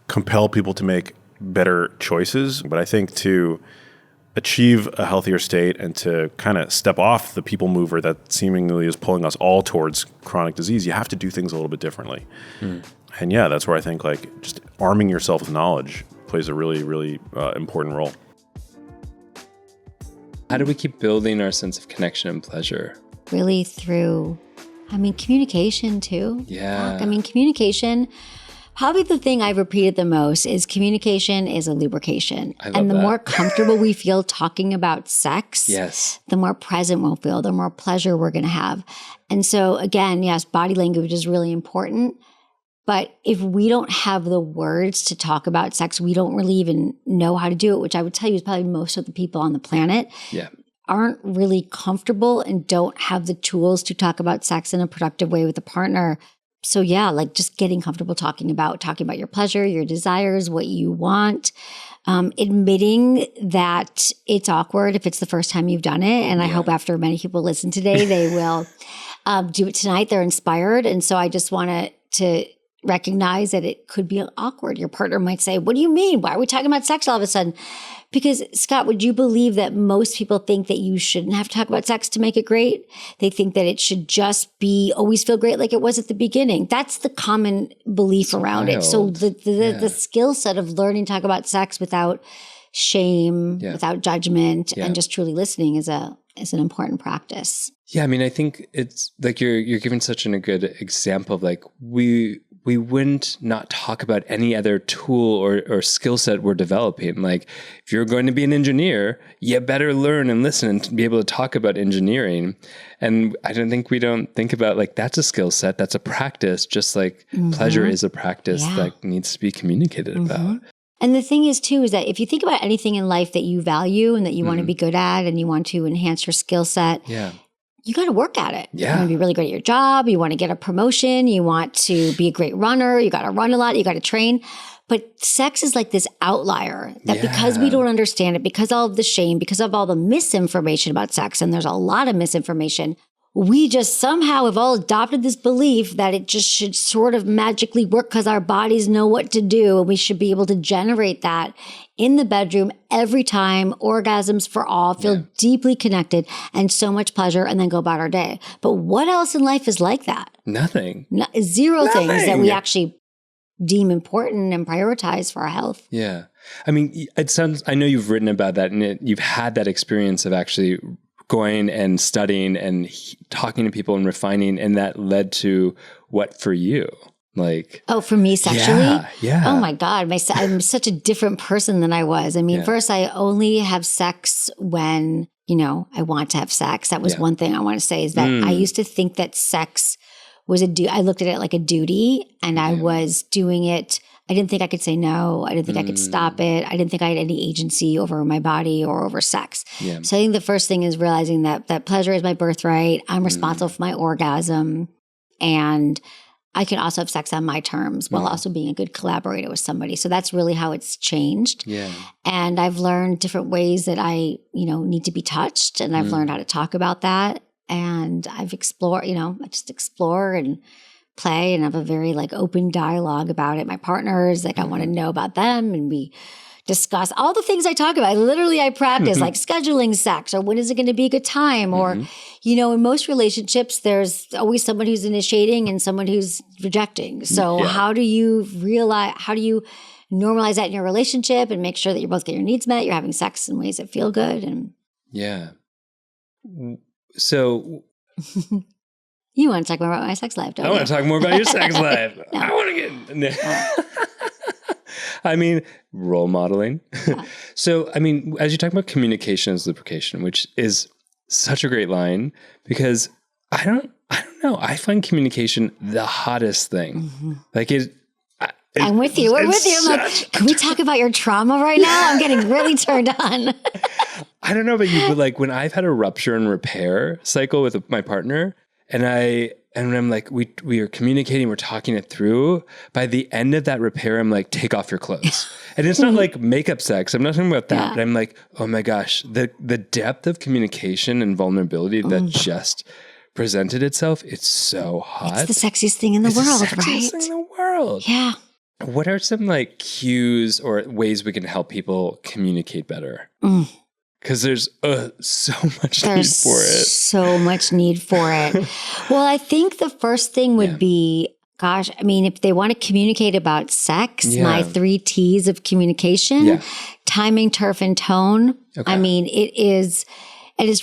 compel people to make better choices. But I think to achieve a healthier state and to kind of step off the people mover that seemingly is pulling us all towards chronic disease, you have to do things a little bit differently. And yeah, that's where I think, like, just arming yourself with knowledge plays a really, really important role. How do we keep building our sense of connection and pleasure? Really through, communication too. Yeah. Communication, probably the thing I've repeated the most is communication is a lubrication. And the more comfortable we feel talking about sex, the more present we'll feel, the more pleasure we're going to have. And so again, yes, body language is really important. But if we don't have the words to talk about sex, we don't really even know how to do it, which I would tell you is probably most of the people on the planet aren't really comfortable and don't have the tools to talk about sex in a productive way with a partner. So yeah, like just getting comfortable talking about your pleasure, your desires, what you want, admitting that it's awkward if it's the first time you've done it. And I hope after many people listen today, they will do it tonight. They're inspired. And so I just want to recognize that it could be awkward. Your partner might say, what do you mean? Why are we talking about sex all of a sudden? Because Scott, would you believe that most people think that you shouldn't have to talk about sex to make it great? They think that it should just always feel great like it was at the beginning. That's the common belief around it. So the skill set of learning to talk about sex without shame, without judgment, and just truly listening is an important practice. Yeah, I mean, I think it's like you're giving such a good example of, like, we wouldn't not talk about any other tool or skill set we're developing. Like, if you're going to be an engineer, you better learn and listen and be able to talk about engineering. And I don't think think about, like, that's a skill set, that's a practice, just like pleasure is a practice that needs to be communicated about. And the thing is too, is that if you think about anything in life that you value and that you want to be good at and you want to enhance your skill set, you got to work at it. Yeah. You want to be really great at your job. You want to get a promotion. You want to be a great runner. You got to run a lot. You got to train. But sex is like this outlier that because we don't understand it, because of all the shame, because of all the misinformation about sex, and there's a lot of misinformation, we just somehow have all adopted this belief that it just should sort of magically work because our bodies know what to do. And we should be able to generate that in the bedroom every time, orgasms for all, feel deeply connected and so much pleasure, and then go about our day. But what else in life is like that? Nothing. Zero things that we actually deem important and prioritize for our health. Yeah. I mean, it sounds, I know you've written about that and you've had that experience of actually going and studying and talking to people and refining, and that led to what for you? Like, oh, for me sexually? Yeah. Oh my God. I'm such a different person than I was. I mean, first I only have sex when, I want to have sex. That was one thing I want to say, is that I used to think that sex was I looked at it like a duty, and I was doing it. I didn't think I could say no. I didn't think I could stop it. I didn't think I had any agency over my body or over sex. Yeah. So I think the first thing is realizing that pleasure is my birthright. I'm responsible for my orgasm, and I can also have sex on my terms while also being a good collaborator with somebody. So that's really how it's changed. Yeah. And I've learned different ways that I, need to be touched, and I've learned how to talk about that. And I've explored, I just explore and play and have a very open dialogue about it. My partners, I want to know about them, and we discuss all the things I talk about. I practice like scheduling sex, or when is it going to be a good time? Or, in most relationships, there's always someone who's initiating and someone who's rejecting. So how do you normalize that in your relationship and make sure that you both get your needs met? You're having sex in ways that feel good. And so you want to talk more about my sex life, don't you? I want to talk more about your sex life. No. I want to get... I mean, role modeling. So, I mean, as you talk about communication as lubrication, which is such a great line, because I don't know. I find communication the hottest thing. I'm with you. We're with you. I'm like, can we talk about your trauma right now? I'm getting really turned on. I don't know about you, but when I've had a rupture and repair cycle with my partner, and I'm like, we are communicating, we're talking it through. By the end of that repair, I'm like, take off your clothes. And it's not like makeup sex. I'm not talking about that. But I'm like, oh my gosh, the depth of communication and vulnerability that just presented itself, it's so hot. It's the sexiest thing in the world, right? It's the sexiest thing in the world. Yeah. What are some cues or ways we can help people communicate better? Because there's so much need for it. So much need for it. Well, I think the first thing would be, if they want to communicate about sex, my 3 T's of communication, timing, turf, and tone. Okay. I mean, it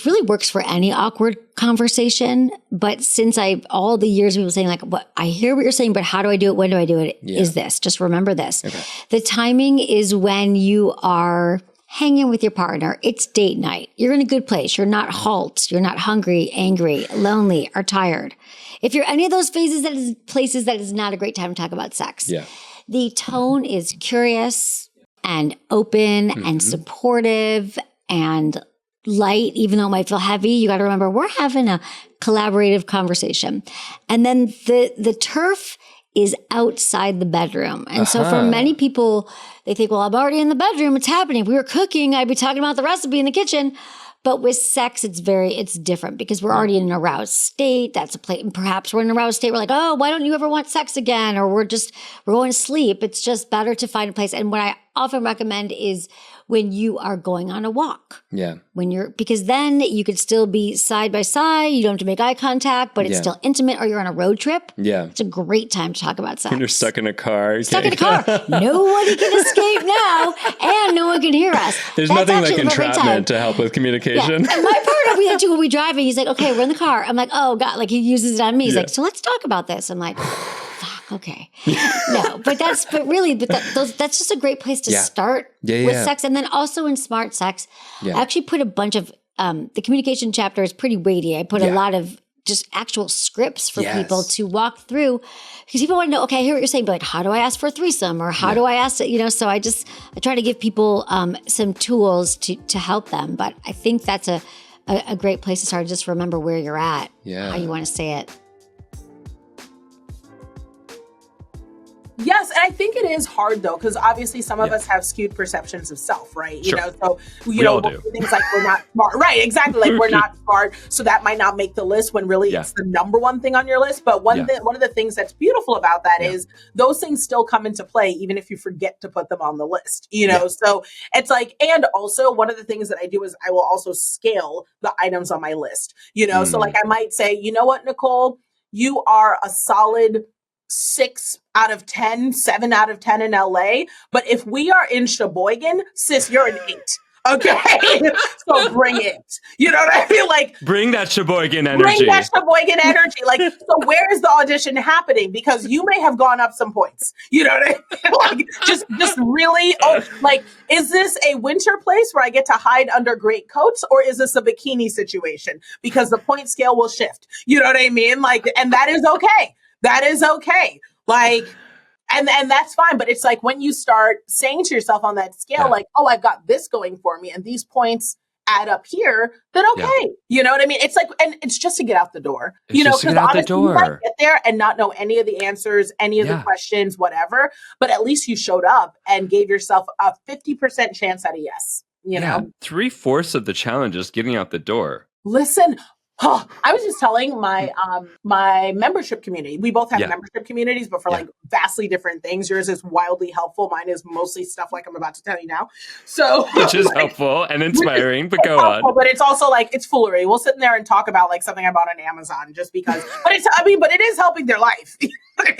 really works for any awkward conversation. But since all the years people saying I hear what you're saying, but how do I do it? When do I do it? Is this, just remember this. Okay. The timing is when you are hanging with your partner. It's date night. You're in a good place. You're not halt. You're not hungry, angry, lonely, or tired. If you're any of those places, that is not a great time to talk about sex. Yeah. The tone is curious and open and supportive and light, even though it might feel heavy. You got to remember, we're having a collaborative conversation. And then the turf is outside the bedroom. And so for many people, they think, well, I'm already in the bedroom. It's happening. If we were cooking, I'd be talking about the recipe in the kitchen. But with sex, it's different because we're already in an aroused state. That's a place. Perhaps we're in an aroused state. We're like, oh, why don't you ever want sex again? Or we're going to sleep. It's just better to find a place. And what I often recommend is when you are going on a walk. Yeah. Because then you could still be side by side. You don't have to make eye contact, but it's still intimate. Or you're on a road trip. Yeah. It's a great time to talk about sex. When you're stuck in a car. Nobody can escape now, and no one can hear us. There's nothing like entrapment to help with communication. Yeah. And my partner, we had to when we drive, and he's like, okay, we're in the car. I'm like, oh God, he uses it on me. He's like, so let's talk about this. I'm like, okay. No, that's just a great place to start with sex. And then also in smart sex, I actually put a bunch of, the communication chapter is pretty weighty. I put a lot of just actual scripts for people to walk through, because people want to know, okay, I hear what you're saying, but how do I ask for a threesome, or how do I ask it? So I try to give people some tools to help them. But I think that's a a great place to start. Just remember where you're at, how you want to say it. Yes, and I think it is hard though, because obviously some of us have skewed perceptions of self, right? You know, so we all do. Things like we're not smart, right? Exactly, like we're not smart, so that might not make the list when really it's the number one thing on your list. But one of the things that's beautiful about that is those things still come into play even if you forget to put them on the list. You know, so it's like, and also one of the things that I do is I will also scale the items on my list. You know, so like I might say, you know what, Nicole, you are a solid 6 out of 10, 7 out of 10 in LA. But if we are in Sheboygan, sis, you're an 8. Okay. So bring it. You know what I mean? Like, bring that Sheboygan energy. Bring that Sheboygan energy. Like, so where is the audition happening? Because you may have gone up some points. You know what I mean? Like, just really, like, is this a winter place where I get to hide under great coats, or is this a bikini situation? Because the point scale will shift. You know what I mean? Like, and that is okay. That is okay. Like, and that's fine. But it's like when you start saying to yourself on that scale, like, oh, I've got this going for me and these points add up here, then okay. You know what I mean? It's like, and it's just to get out the door. It's you know, because honestly, you might get there and not know any of the answers, any of the questions, whatever. But at least you showed up and gave yourself a 50% chance at a yes. You know, 3/4 of the challenge is getting out the door. Listen. Oh, I was just telling my my membership community. We both have membership communities, but for like vastly different things. Yours is wildly helpful. Mine is mostly stuff like I'm about to tell you now. So which is helpful and inspiring, but go on. But it's also like it's foolery. We'll sit in there and talk about like something I bought on Amazon just because. But it is helping their life.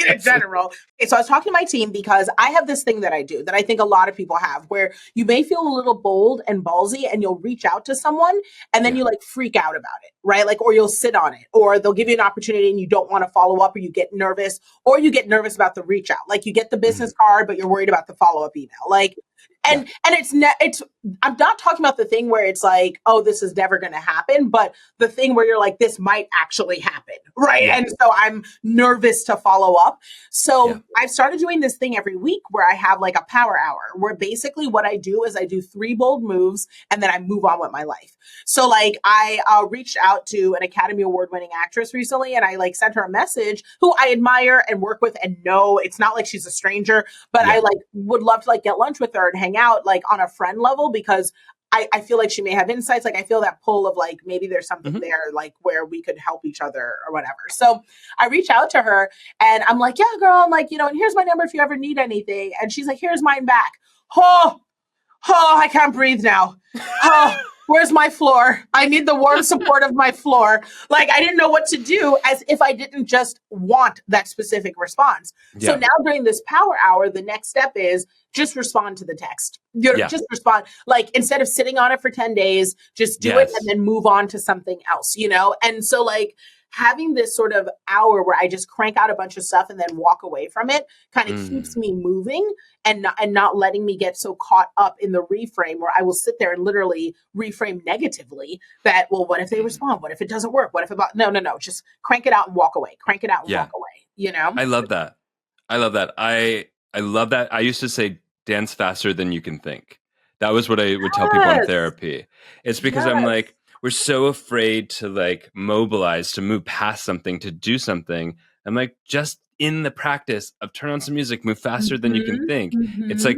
In general. Okay, so I was talking to my team because I have this thing that I do that I think a lot of people have where you may feel a little bold and ballsy and you'll reach out to someone and then you like freak out about it, right? Like, or you'll sit on it, or they'll give you an opportunity and you don't want to follow up, or you get nervous, about the reach out. Like you get the business card, but you're worried about the follow-up email. Like, and I'm not talking about the thing where it's like, oh, this is never going to happen, but the thing where you're like, this might actually happen, right? And so I'm nervous to follow up. So I've started doing this thing every week where I have like a power hour, where basically what I do is I do 3 bold moves and then I move on with my life. So like I reached out to an Academy Award winning actress recently, and I like sent her a message who I admire and work with and know. It's not like she's a stranger, but I like would love to like get lunch with her and hang out like on a friend level, because I feel like she may have insights. Like I feel that pull of like, maybe there's something there, like where we could help each other or whatever. So I reach out to her and I'm like, yeah, girl, I'm like, you know, and here's my number if you ever need anything. And she's like, here's mine back. Oh, I can't breathe now. Oh, where's my floor? I need the warm support of my floor. Like I didn't know what to do, as if I didn't just want that specific response. So now during this power hour, the next step is just respond to the text. Just respond. Like instead of sitting on it for 10 days, just do it and then move on to something else, you know? And so like having this sort of hour where I just crank out a bunch of stuff and then walk away from it kind of keeps me moving and not letting me get so caught up in the reframe where I will sit there and literally reframe negatively that, well, what if they respond? What if it doesn't work? What if no, just crank it out and walk away. Crank it out and walk away, you know? I love that. I love that. I love that. I used to say dance faster than you can think. That was what I would tell people in therapy. It's because I'm like, we're so afraid to like mobilize, to move past something, to do something. I'm like, just in the practice of turn on some music, move faster than you can think. It's like,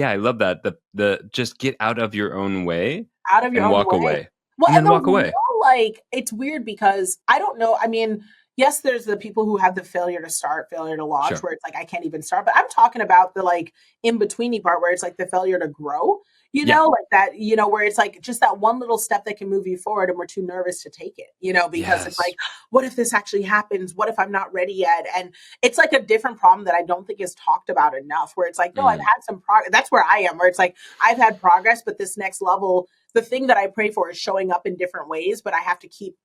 I love that. The just get out of your own way, and walk away. Well, and then walk away. Like it's weird because I don't know. I mean, yes, there's the people who have the failure to start, failure to launch, where it's like, I can't even start. But I'm talking about the like in-betweeny part where it's like the failure to grow, you know, like that, you know, where it's like just that one little step that can move you forward and we're too nervous to take it, you know, because it's like, what if this actually happens? What if I'm not ready yet? And it's like a different problem that I don't think is talked about enough, where it's like, no, I've had some progress. That's where I am, where it's like, I've had progress, but this next level, the thing that I pray for is showing up in different ways, but I have to keep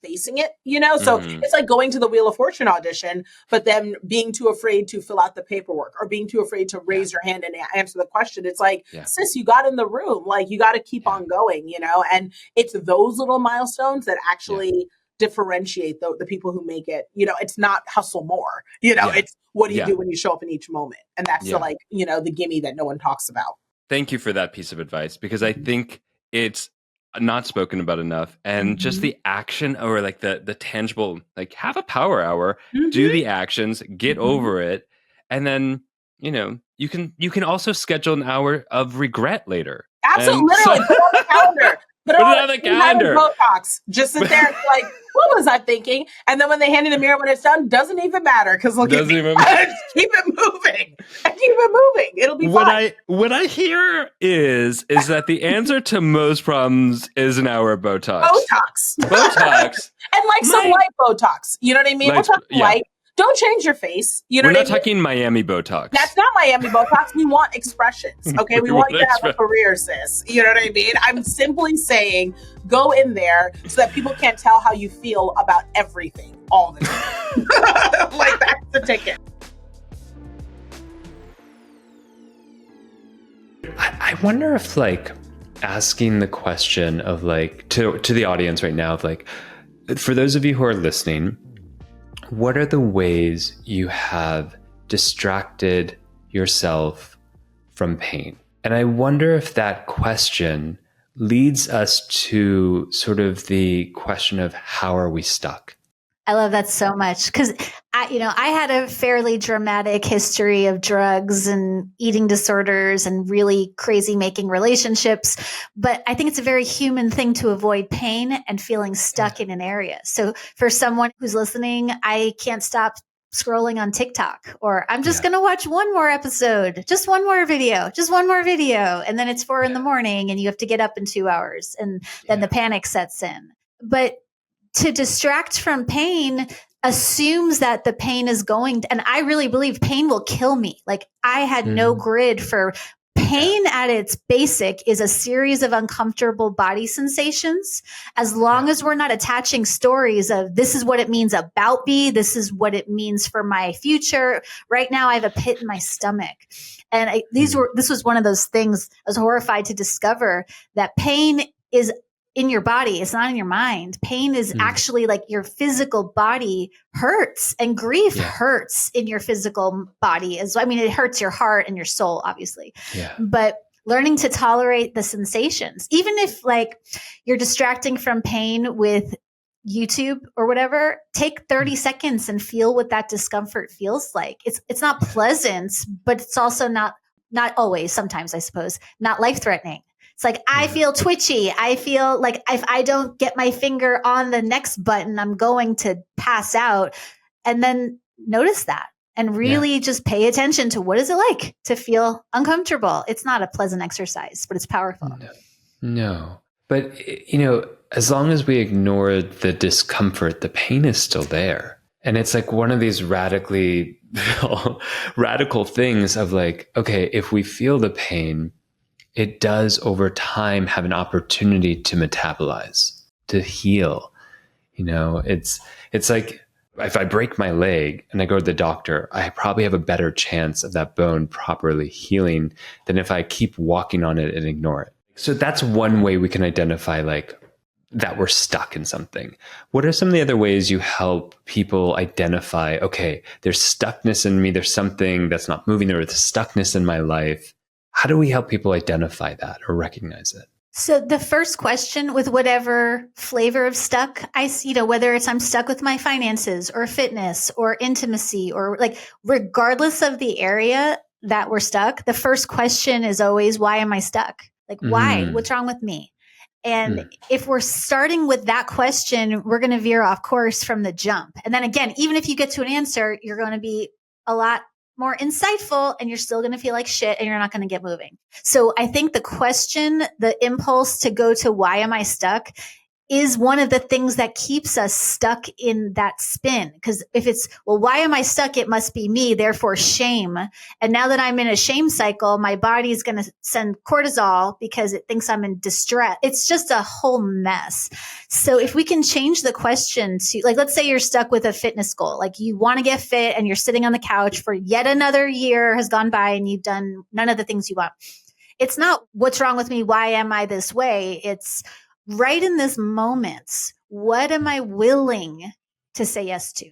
facing it, you know? So it's like going to the Wheel of Fortune audition, but then being too afraid to fill out the paperwork or being too afraid to raise your hand and answer the question. It's like, sis, you got in the room, like you got to keep on going, you know? And it's those little milestones that actually differentiate the people who make it. You know, it's not hustle more, you know, it's what do you do when you show up in each moment? And that's the like, you know, the gimme that no one talks about. Thank you for that piece of advice, because I think it's not spoken about enough. And just the action, or like the tangible, like have a power hour, do the actions, get over it. And then, you can also schedule an hour of regret later. Absolutely. Literally, put it on the calendar. Put it on the calendar. Botox. Just sit there and be like, what was I thinking? And then when they hand you the mirror when it's done, doesn't even matter, because look at me. Keep it moving. Keep it moving. It'll be fine. What I hear is that the answer to most problems is an hour of Botox. Botox. And like some light Botox. You know what I mean? We're talking light. Don't change your face. You know We're what I mean? not talking Miami Botox. That's not Miami Botox. We want expressions. Okay. We want you to have a career, sis. You know what I mean? I'm simply saying go in there so that people can't tell how you feel about everything all the time. Like, that's the ticket. I wonder if, like, asking the question of, like, to the audience right now, of, like, for those of you who are listening, what are the ways you have distracted yourself from pain? And I wonder if that question leads us to sort of the question of how are we stuck? I love that so much, because I had a fairly dramatic history of drugs and eating disorders and really crazy making relationships. But I think it's a very human thing to avoid pain and feeling stuck in an area. So for someone who's listening, I can't stop scrolling on TikTok, or I'm just going to watch one more episode, just one more video. And then it's 4 a.m. and you have to get up in 2 hours, and then the panic sets in. But to distract from pain assumes that the pain is going to, and I really believe pain will kill me. Like, I had no grid for pain. At its basic is a series of uncomfortable body sensations. As long as we're not attaching stories of this is what it means about me, this is what it means for my future. Right now I have a pit in my stomach. And this was one of those things I was horrified to discover, that pain is in your body. It's not in your mind. Pain is actually like your physical body hurts, and grief hurts in your physical body. It hurts your heart and your soul, obviously. But learning to tolerate the sensations, even if like you're distracting from pain with YouTube or whatever, take 30 seconds and feel what that discomfort feels like. It's not pleasant, but it's also not always, sometimes I suppose, not life-threatening. It's like, I feel twitchy. I feel like if I don't get my finger on the next button, I'm going to pass out. And then notice that and really just pay attention to what is it like to feel uncomfortable. It's not a pleasant exercise, but it's powerful. No. But, as long as we ignore the discomfort, the pain is still there. And it's like one of these radical things of like, okay, if we feel the pain, it does over time have an opportunity to metabolize, to heal. It's like if I break my leg and I go to the doctor, I probably have a better chance of that bone properly healing than if I keep walking on it and ignore it. So that's one way we can identify like that we're stuck in something. What are some of the other ways you help people identify, okay, there's stuckness in me, there's something that's not moving, there's stuckness in my life. How do we help people identify that or recognize it? So the first question, with whatever flavor of stuck I see, whether it's I'm stuck with my finances or fitness or intimacy, or like regardless of the area that we're stuck, the first question is always, why am I stuck? Like, why? What's wrong with me? And if we're starting with that question, we're going to veer off course from the jump. And then again, even if you get to an answer, you're going to be a lot more insightful, and you're still going to feel like shit, and you're not going to get moving. So I think the question, the impulse to go to why am I stuck, is one of the things that keeps us stuck in that spin. Because if it's, well, why am I stuck? It must be me, therefore shame. And now that I'm in a shame cycle, my body is going to send cortisol because it thinks I'm in distress. It's just a whole mess. So if we can change the question to, like, let's say you're stuck with a fitness goal, like you want to get fit and you're sitting on the couch for yet another year has gone by and you've done none of the things you want. It's not what's wrong with me? Why am I this way? It's right in this moment, what am I willing to say yes to?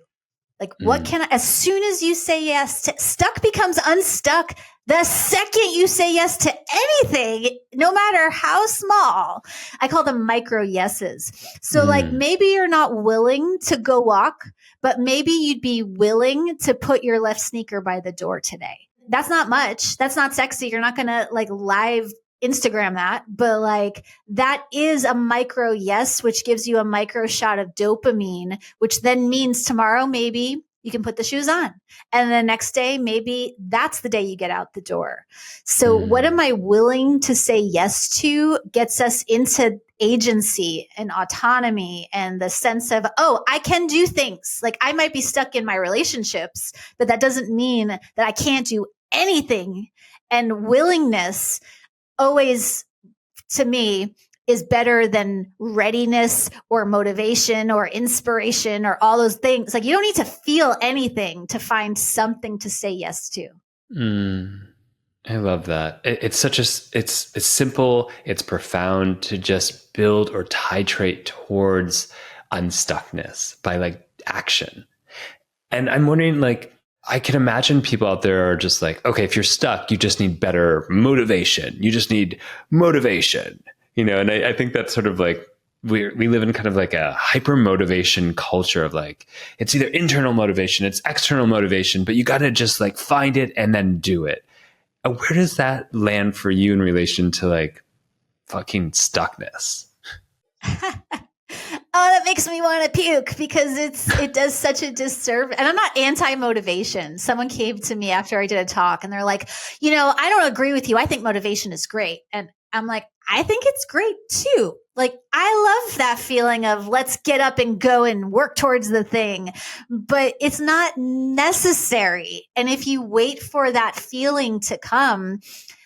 Like, what can I, as soon as you say yes to, stuck becomes unstuck the second you say yes to anything, no matter how small. I call them micro yeses. So like, maybe you're not willing to go walk, but maybe you'd be willing to put your left sneaker by the door today. That's not much. That's not sexy. You're not going to like live Instagram that, but like that is a micro yes, which gives you a micro shot of dopamine, which then means tomorrow, maybe you can put the shoes on. And the next day, maybe that's the day you get out the door. So what am I willing to say yes to gets us into agency and autonomy and the sense of, oh, I can do things. Like I might be stuck in my relationships, but that doesn't mean that I can't do anything. And willingness always, to me, is better than readiness or motivation or inspiration or all those things. Like you don't need to feel anything to find something to say yes to. I love that. It's such it's simple, it's profound to just build or titrate towards unstuckness by like action. And I'm wondering, like, I can imagine people out there are just like, okay, if you're stuck, you just need better motivation. You just need motivation, you know? And I think that's sort of like, we live in kind of like a hyper motivation culture of like, it's either internal motivation, it's external motivation, but you got to just like find it and then do it. Where does that land for you in relation to like fucking stuckness? Oh, that makes me want to puke because it does such a disservice. And I'm not anti-motivation. Someone came to me after I did a talk and they're like, you know, I don't agree with you. I think motivation is great. And I'm like, I think it's great too. Like, I love that feeling of let's get up and go and work towards the thing, but it's not necessary. And if you wait for that feeling to come,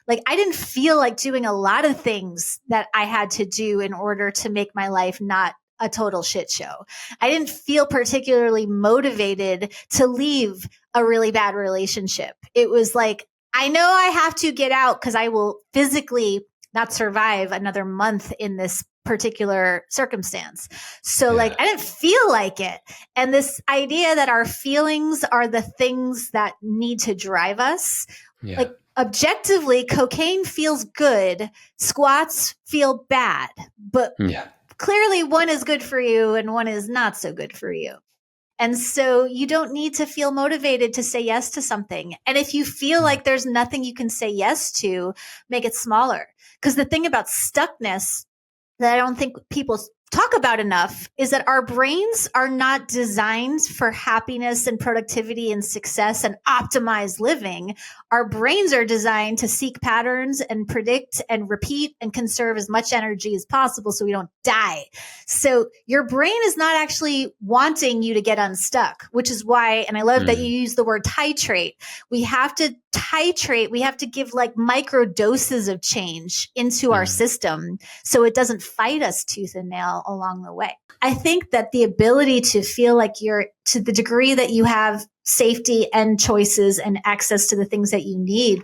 like I didn't feel like doing a lot of things that I had to do in order to make my life not a total shit show. I didn't feel particularly motivated to leave a really bad relationship. It was like, I know I have to get out because I will physically not survive another month in this particular circumstance. So like, I didn't feel like it. And this idea that our feelings are the things that need to drive us, like objectively, cocaine feels good. Squats feel bad, but clearly one is good for you and one is not so good for you. And so you don't need to feel motivated to say yes to something. And if you feel like there's nothing you can say yes to, make it smaller. Because the thing about stuckness that I don't think people talk about enough is that our brains are not designed for happiness and productivity and success and optimized living. Our brains are designed to seek patterns and predict and repeat and conserve as much energy as possible so we don't die. So your brain is not actually wanting you to get unstuck, which is why, and I love that you use the word titrate. We have to titrate. We have to give like micro doses of change into our system so it doesn't fight us tooth and nail along the way. I think that the ability to feel like you're, to the degree that you have safety and choices and access to the things that you need,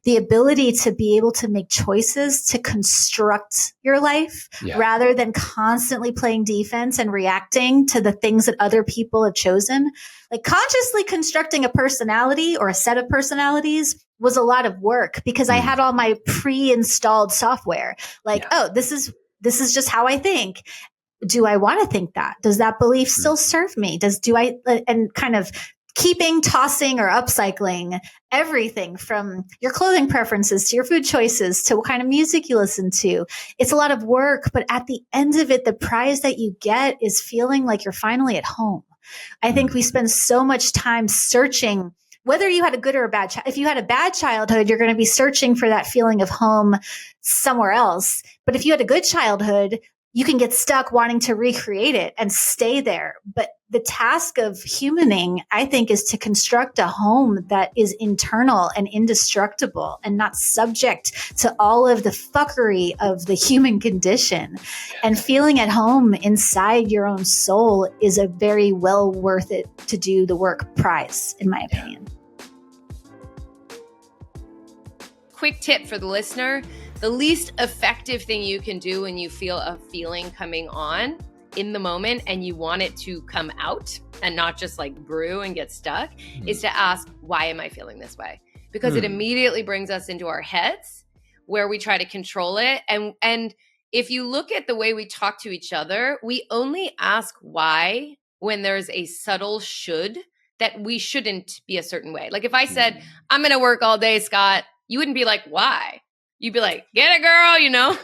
the ability to be able to make choices to construct your life rather than constantly playing defense and reacting to the things that other people have chosen. Like consciously constructing a personality or a set of personalities was a lot of work because I had all my pre-installed software. Like, oh, this is just how I think. Do I want to think that? Does that belief still serve me? And kind of keeping, tossing, or upcycling everything from your clothing preferences to your food choices to what kind of music you listen to. It's a lot of work, but at the end of it, the prize that you get is feeling like you're finally at home. I think we spend so much time searching, whether you had a good or a bad child. If you had a bad childhood, you're going to be searching for that feeling of home somewhere else. But if you had a good childhood, you can get stuck wanting to recreate it and stay there. But the task of humaning, I think, is to construct a home that is internal and indestructible and not subject to all of the fuckery of the human condition. And feeling at home inside your own soul is a very well worth it to do the work prize, in my opinion. Quick tip for the listener. The least effective thing you can do when you feel a feeling coming on in the moment and you want it to come out and not just like brew and get stuck, is to ask, why am I feeling this way? Because it immediately brings us into our heads where we try to control it. And if you look at the way we talk to each other, we only ask why when there's a subtle should that we shouldn't be a certain way. Like if I said, I'm going to work all day, Scott, you wouldn't be like, why? You'd be like, get it, girl, you know?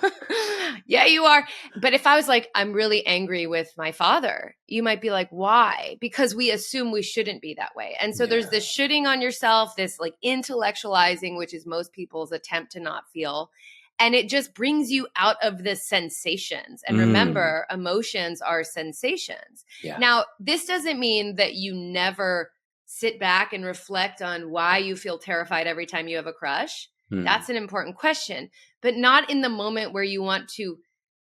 Yeah, you are. But if I was like, I'm really angry with my father, you might be like, why? Because we assume we shouldn't be that way. And so there's this shoulding on yourself, this like intellectualizing, which is most people's attempt to not feel. And it just brings you out of the sensations. And remember, emotions are sensations. Yeah. Now, this doesn't mean that you never sit back and reflect on why you feel terrified every time you have a crush. That's an important question, but not in the moment where you want to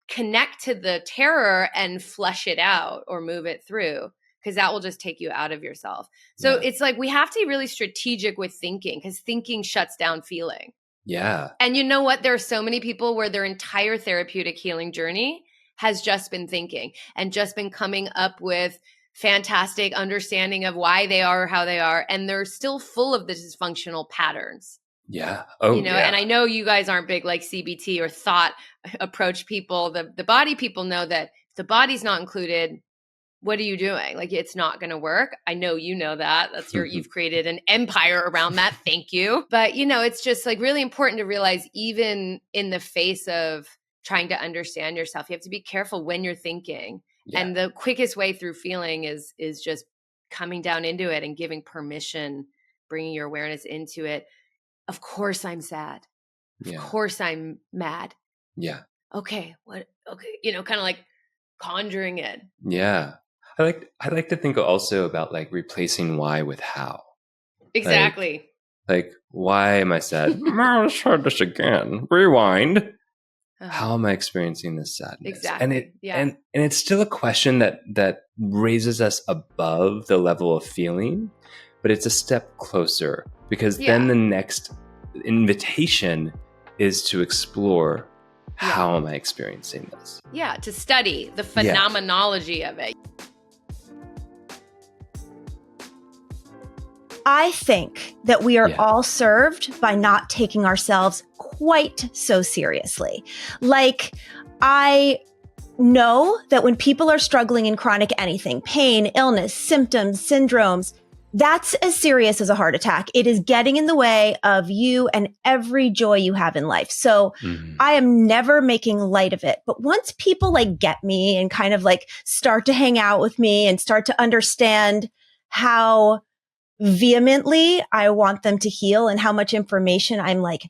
connect to the terror and flush it out or move it through, because that will just take you out of yourself. So it's like we have to be really strategic with thinking, because thinking shuts down feeling. Yeah. And you know what? There are so many people where their entire therapeutic healing journey has just been thinking and just been coming up with fantastic understanding of why they are how they are. And they're still full of the dysfunctional patterns. Yeah. Oh, you know, and I know you guys aren't big like CBT or thought approach people. The body people know that if the body's not included, what are you doing? Like, it's not going to work. I know you know that. That's you've created an empire around that. Thank you. But, you know, it's just like really important to realize, even in the face of trying to understand yourself, you have to be careful when you're thinking. Yeah. And the quickest way through feeling is just coming down into it and giving permission, bringing your awareness into it. Of course I'm sad. Of course I'm mad. Yeah. Okay. What? Okay. You know, kind of like conjuring it. Yeah. I like to think also about like replacing why with how. Exactly. Like why am I sad? Let's try this again. Rewind. How am I experiencing this sadness? Exactly. And it's still a question that raises us above the level of feeling, but it's a step closer, because then the next invitation is to explore, how am I experiencing this? Yeah, to study the phenomenology of it. I think that we are all served by not taking ourselves quite so seriously. Like, I know that when people are struggling in chronic anything, pain, illness, symptoms, syndromes, that's as serious as a heart attack. It is getting in the way of you and every joy you have in life. So I am never making light of it. But once people like get me and kind of like start to hang out with me and start to understand how vehemently I want them to heal and how much information I'm like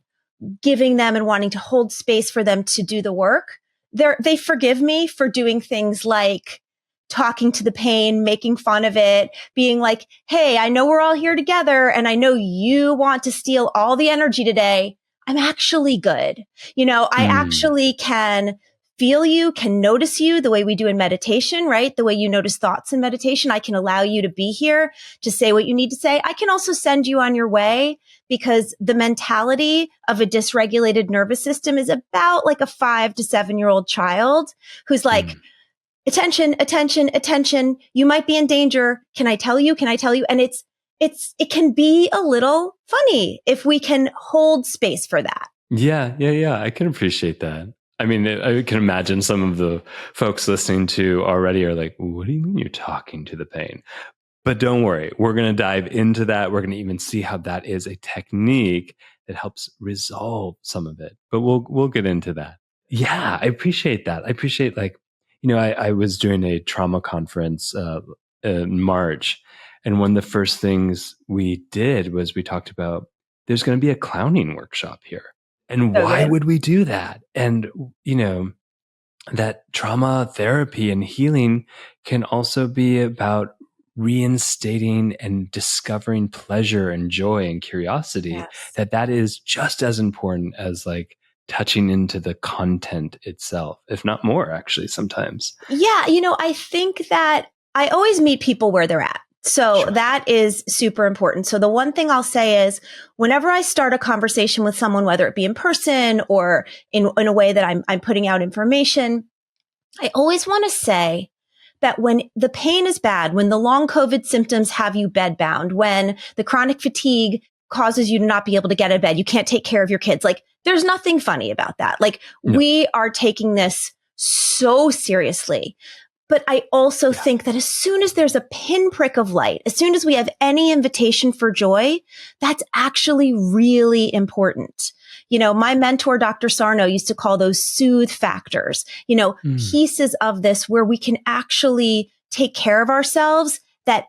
giving them and wanting to hold space for them to do the work, they forgive me for doing things like talking to the pain, making fun of it, being like, hey, I know we're all here together and I know you want to steal all the energy today. I'm actually good. You know, I actually can feel you, can notice you the way we do in meditation, right? The way you notice thoughts in meditation. I can allow you to be here to say what you need to say. I can also send you on your way, because the mentality of a dysregulated nervous system is about like a 5 to 7 year old child who's like, attention, attention, attention. You might be in danger. Can I tell you? Can I tell you? And it can be a little funny if we can hold space for that. Yeah. I can appreciate that. I mean, I can imagine some of the folks listening to already are like, what do you mean you're talking to the pain? But don't worry, we're going to dive into that. We're going to even see how that is a technique that helps resolve some of it. But we'll get into that. Yeah, I appreciate that. I appreciate, like, you know, I was doing a trauma conference in March, and one of the first things we did was we talked about there's going to be a clowning workshop here. And why would we do that? And, you know, that trauma therapy and healing can also be about reinstating and discovering pleasure and joy and curiosity. That is just as important as like touching into the content itself, if not more, actually, sometimes. Yeah. You know, I think that I always meet people where they're at. So that is super important. So the one thing I'll say is whenever I start a conversation with someone, whether it be in person or in a way that I'm putting out information, I always want to say that when the pain is bad, when the long COVID symptoms have you bedbound, when the chronic fatigue causes you to not be able to get out of bed, you can't take care of your kids. Like, there's nothing funny about that. Like, we are taking this so seriously. But I also think that as soon as there's a pinprick of light, as soon as we have any invitation for joy, that's actually really important. You know, my mentor, Dr. Sarno, used to call those soothe factors, you know, pieces of this where we can actually take care of ourselves that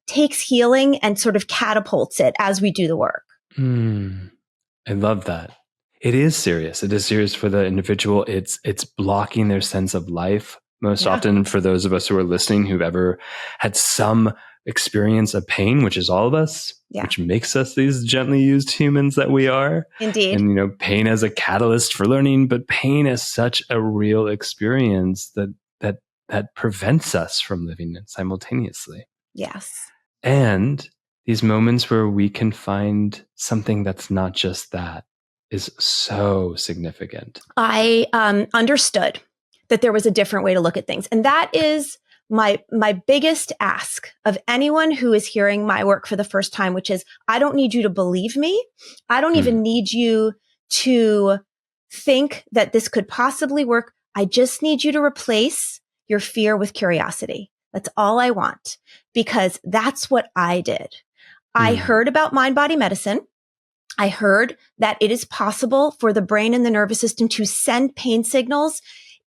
takes healing and sort of catapults it as we do the work. I love that. It is serious. It is serious for the individual. It's blocking their sense of life. Most often for those of us who are listening who've ever had some experience of pain, which is all of us, which makes us these gently used humans that we are. Indeed. And, you know, pain as a catalyst for learning, but pain as such a real experience that prevents us from living it simultaneously. Yes. And these moments where we can find something that's not just that is so significant. I understood that there was a different way to look at things. And that is my biggest ask of anyone who is hearing my work for the first time, which is, I don't need you to believe me. I don't even need you to think that this could possibly work. I just need you to replace your fear with curiosity. That's all I want, because that's what I did. I heard about mind-body medicine. I heard that it is possible for the brain and the nervous system to send pain signals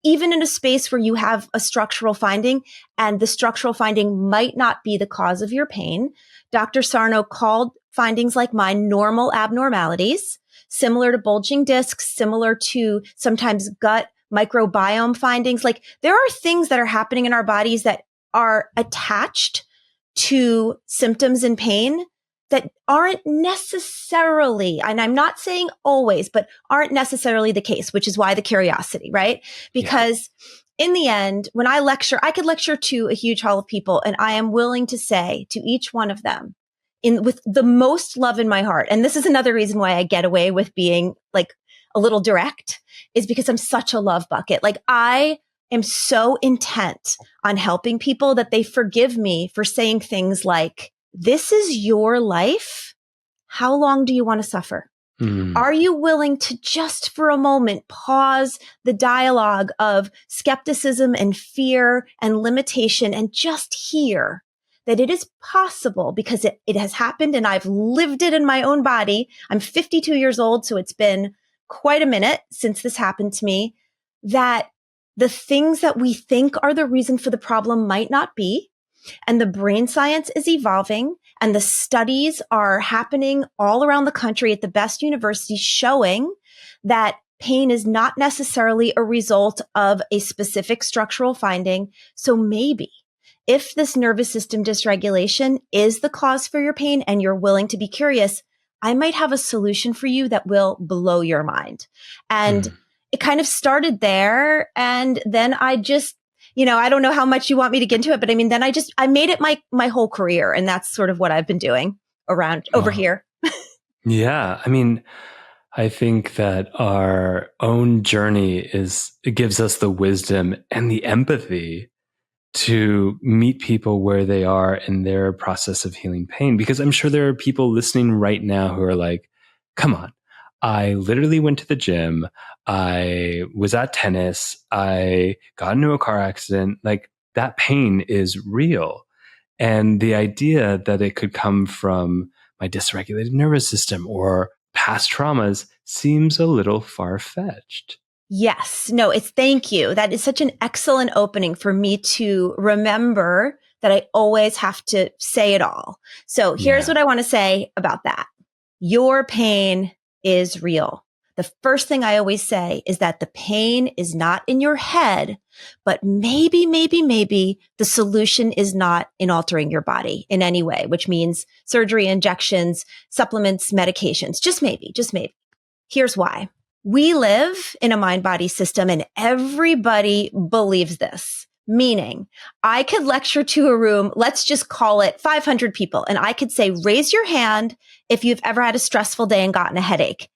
even in a space where you have a structural finding, and the structural finding might not be the cause of your pain. Dr. Sarno called findings like mine normal abnormalities, similar to bulging discs, similar to sometimes gut microbiome findings. Like, there are things that are happening in our bodies that are attached to symptoms and pain that aren't necessarily, and I'm not saying always, but aren't necessarily the case, which is why the curiosity, right? Because in the end, when I lecture, I could lecture to a huge hall of people, and I am willing to say to each one of them, with the most love in my heart, and this is another reason why I get away with being like a little direct, is because I'm such a love bucket. Like, I am so intent on helping people that they forgive me for saying things like, this is your life. How long do you want to suffer? Are you willing to just for a moment pause the dialogue of skepticism and fear and limitation and just hear that it is possible, because it has happened and I've lived it in my own body. I'm 52 years old, so it's been quite a minute since this happened to me, that the things that we think are the reason for the problem might not be. And the brain science is evolving, and the studies are happening all around the country at the best universities showing that pain is not necessarily a result of a specific structural finding. So maybe if this nervous system dysregulation is the cause for your pain and you're willing to be curious, I might have a solution for you that will blow your mind. And it kind of started there. And then I just, you know, I don't know how much you want me to get into it, but I mean, then I made it my whole career. And that's sort of what I've been doing over here. Yeah. I mean, I think that our own journey it gives us the wisdom and the empathy to meet people where they are in their process of healing pain. Because I'm sure there are people listening right now who are like, come on, I literally went to the gym. I was at tennis. I got into a car accident. Like, that pain is real. And the idea that it could come from my dysregulated nervous system or past traumas seems a little far-fetched. Yes. No, thank you. That is such an excellent opening for me to remember that I always have to say it all. So here's what I want to say about that. Your pain is real. The first thing I always say is that the pain is not in your head, but maybe the solution is not in altering your body in any way, which means surgery, injections, supplements, medications. Just maybe. Here's why. We live in a mind-body system, and everybody believes this. Meaning, I could lecture to a room, let's just call it 500 people, and I could say, raise your hand if you've ever had a stressful day and gotten a headache.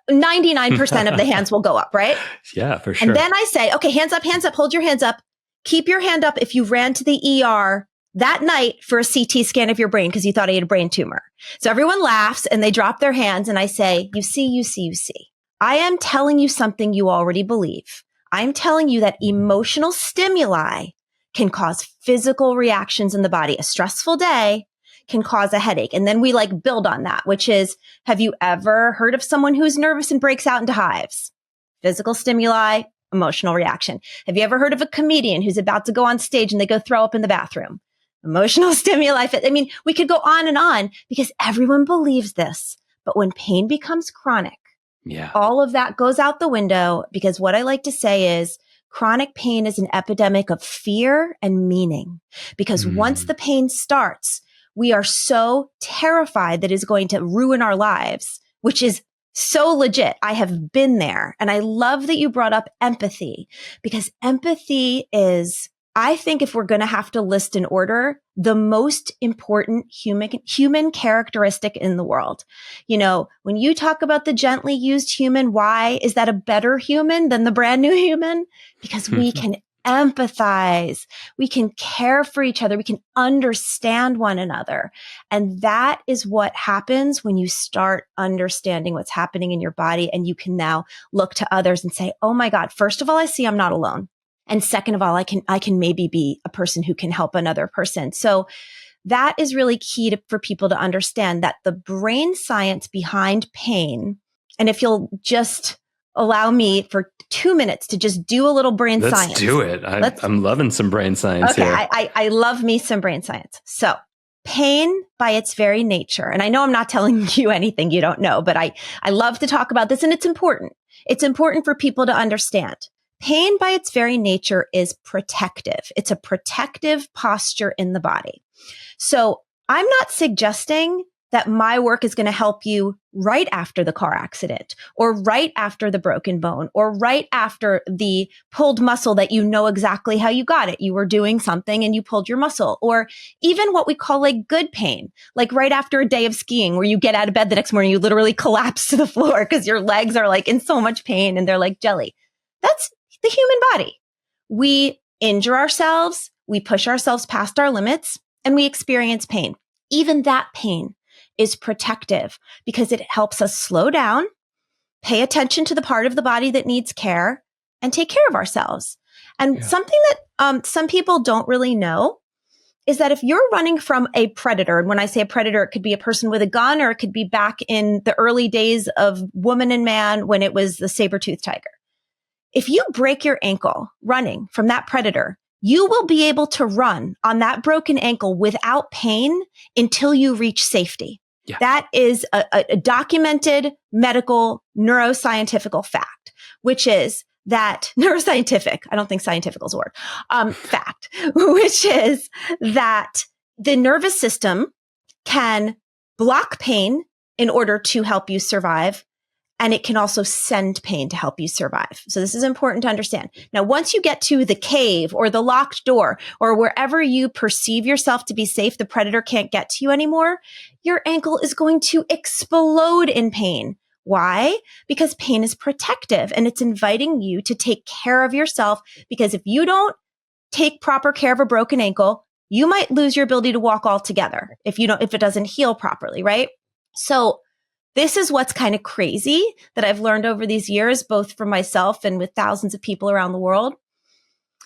99% of the hands will go up, right? Yeah, for sure. And then I say, okay, hands up, hold your hands up. keep your hand up if you ran to the ER that night for a CT scan of your brain because you thought you had a brain tumor. So everyone laughs and they drop their hands and I say, you see. I am telling you something you already believe. I'm telling you that emotional stimuli can cause physical reactions in the body. A stressful day can cause a headache. And then we like build on that, which is, have you ever heard of someone who's nervous and breaks out into hives? Physical stimuli, emotional reaction. Have you ever heard of a comedian who's about to go on stage and they go throw up in the bathroom? Emotional stimuli. I mean, we could go on because everyone believes this. But when pain becomes chronic, all of that goes out the window, because what I like to say is chronic pain is an epidemic of fear and meaning. Because once the pain starts, we are so terrified that it's going to ruin our lives, which is so legit. I have been there. And I love that you brought up empathy, because empathy is, I think, if we're going to have to list in order, the most important human characteristic in the world. You know, when you talk about the gently used human, why is that a better human than the brand new human? Because we can empathize. We can care for each other. We can understand one another. And that is what happens when you start understanding what's happening in your body. And you can now look to others and say, oh my God, first of all, I see I'm not alone. And second of all, I can maybe be a person who can help another person. So that is really key for people to understand that the brain science behind pain. And if you'll just allow me for 2 minutes to just do a little brain science. Let's do it. I'm loving some brain science here. I love me some brain science. So pain by its very nature, and I know I'm not telling you anything you don't know, but I love to talk about this, and it's important. It's important for people to understand. Pain by its very nature is protective. It's a protective posture in the body. So I'm not suggesting that my work is going to help you right after the car accident, or right after the broken bone, or right after the pulled muscle that you know exactly how you got it. You were doing something and you pulled your muscle, or even what we call like good pain, like right after a day of skiing where you get out of bed the next morning, you literally collapse to the floor because your legs are like in so much pain and they're like jelly. That's the human body. We injure ourselves, we push ourselves past our limits, and we experience pain. Even that pain is protective because it helps us slow down, pay attention to the part of the body that needs care, and take care of ourselves. And something that some people don't really know is that if you're running from a predator, and when I say a predator, it could be a person with a gun, or it could be back in the early days of Woman and Man when it was the saber-toothed tiger. If you break your ankle running from that predator, you will be able to run on that broken ankle without pain until you reach safety. Yeah. That is a documented medical neuroscientific fact, which is that neuroscientific, I don't think scientific is a word, fact, which is that the nervous system can block pain in order to help you survive. And it can also send pain to help you survive. So this is important to understand. Now, once you get to the cave or the locked door or wherever you perceive yourself to be safe, the predator can't get to you anymore, your ankle is going to explode in pain. Why? Because pain is protective and it's inviting you to take care of yourself, because if you don't take proper care of a broken ankle, you might lose your ability to walk altogether if it doesn't heal properly, right? So this is what's kind of crazy that I've learned over these years, both for myself and with thousands of people around the world.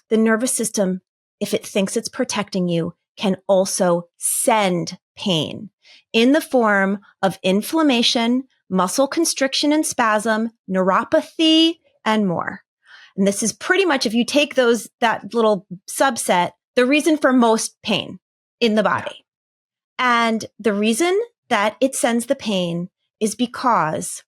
The nervous system, if it thinks it's protecting you, can also send pain in the form of inflammation, muscle constriction and spasm, neuropathy, and more. And this is pretty much, if you take that little subset, the reason for most pain in the body. And the reason that it sends the pain is because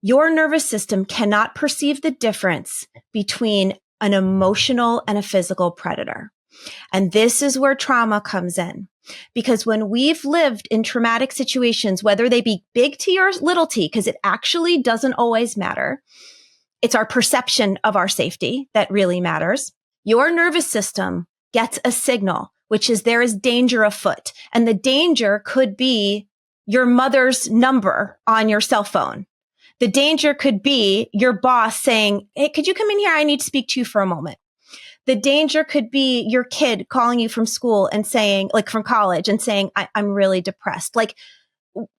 your nervous system cannot perceive the difference between an emotional and a physical predator. And this is where trauma comes in. Because when we've lived in traumatic situations, whether they be big T or little t, because it actually doesn't always matter, it's our perception of our safety that really matters. Your nervous system gets a signal, which is there is danger afoot. And the danger could be your mother's number on your cell phone. The danger could be your boss saying, hey, could you come in here? I need to speak to you for a moment. The danger could be your kid calling you from school and saying, like from college, and saying, I'm really depressed. Like,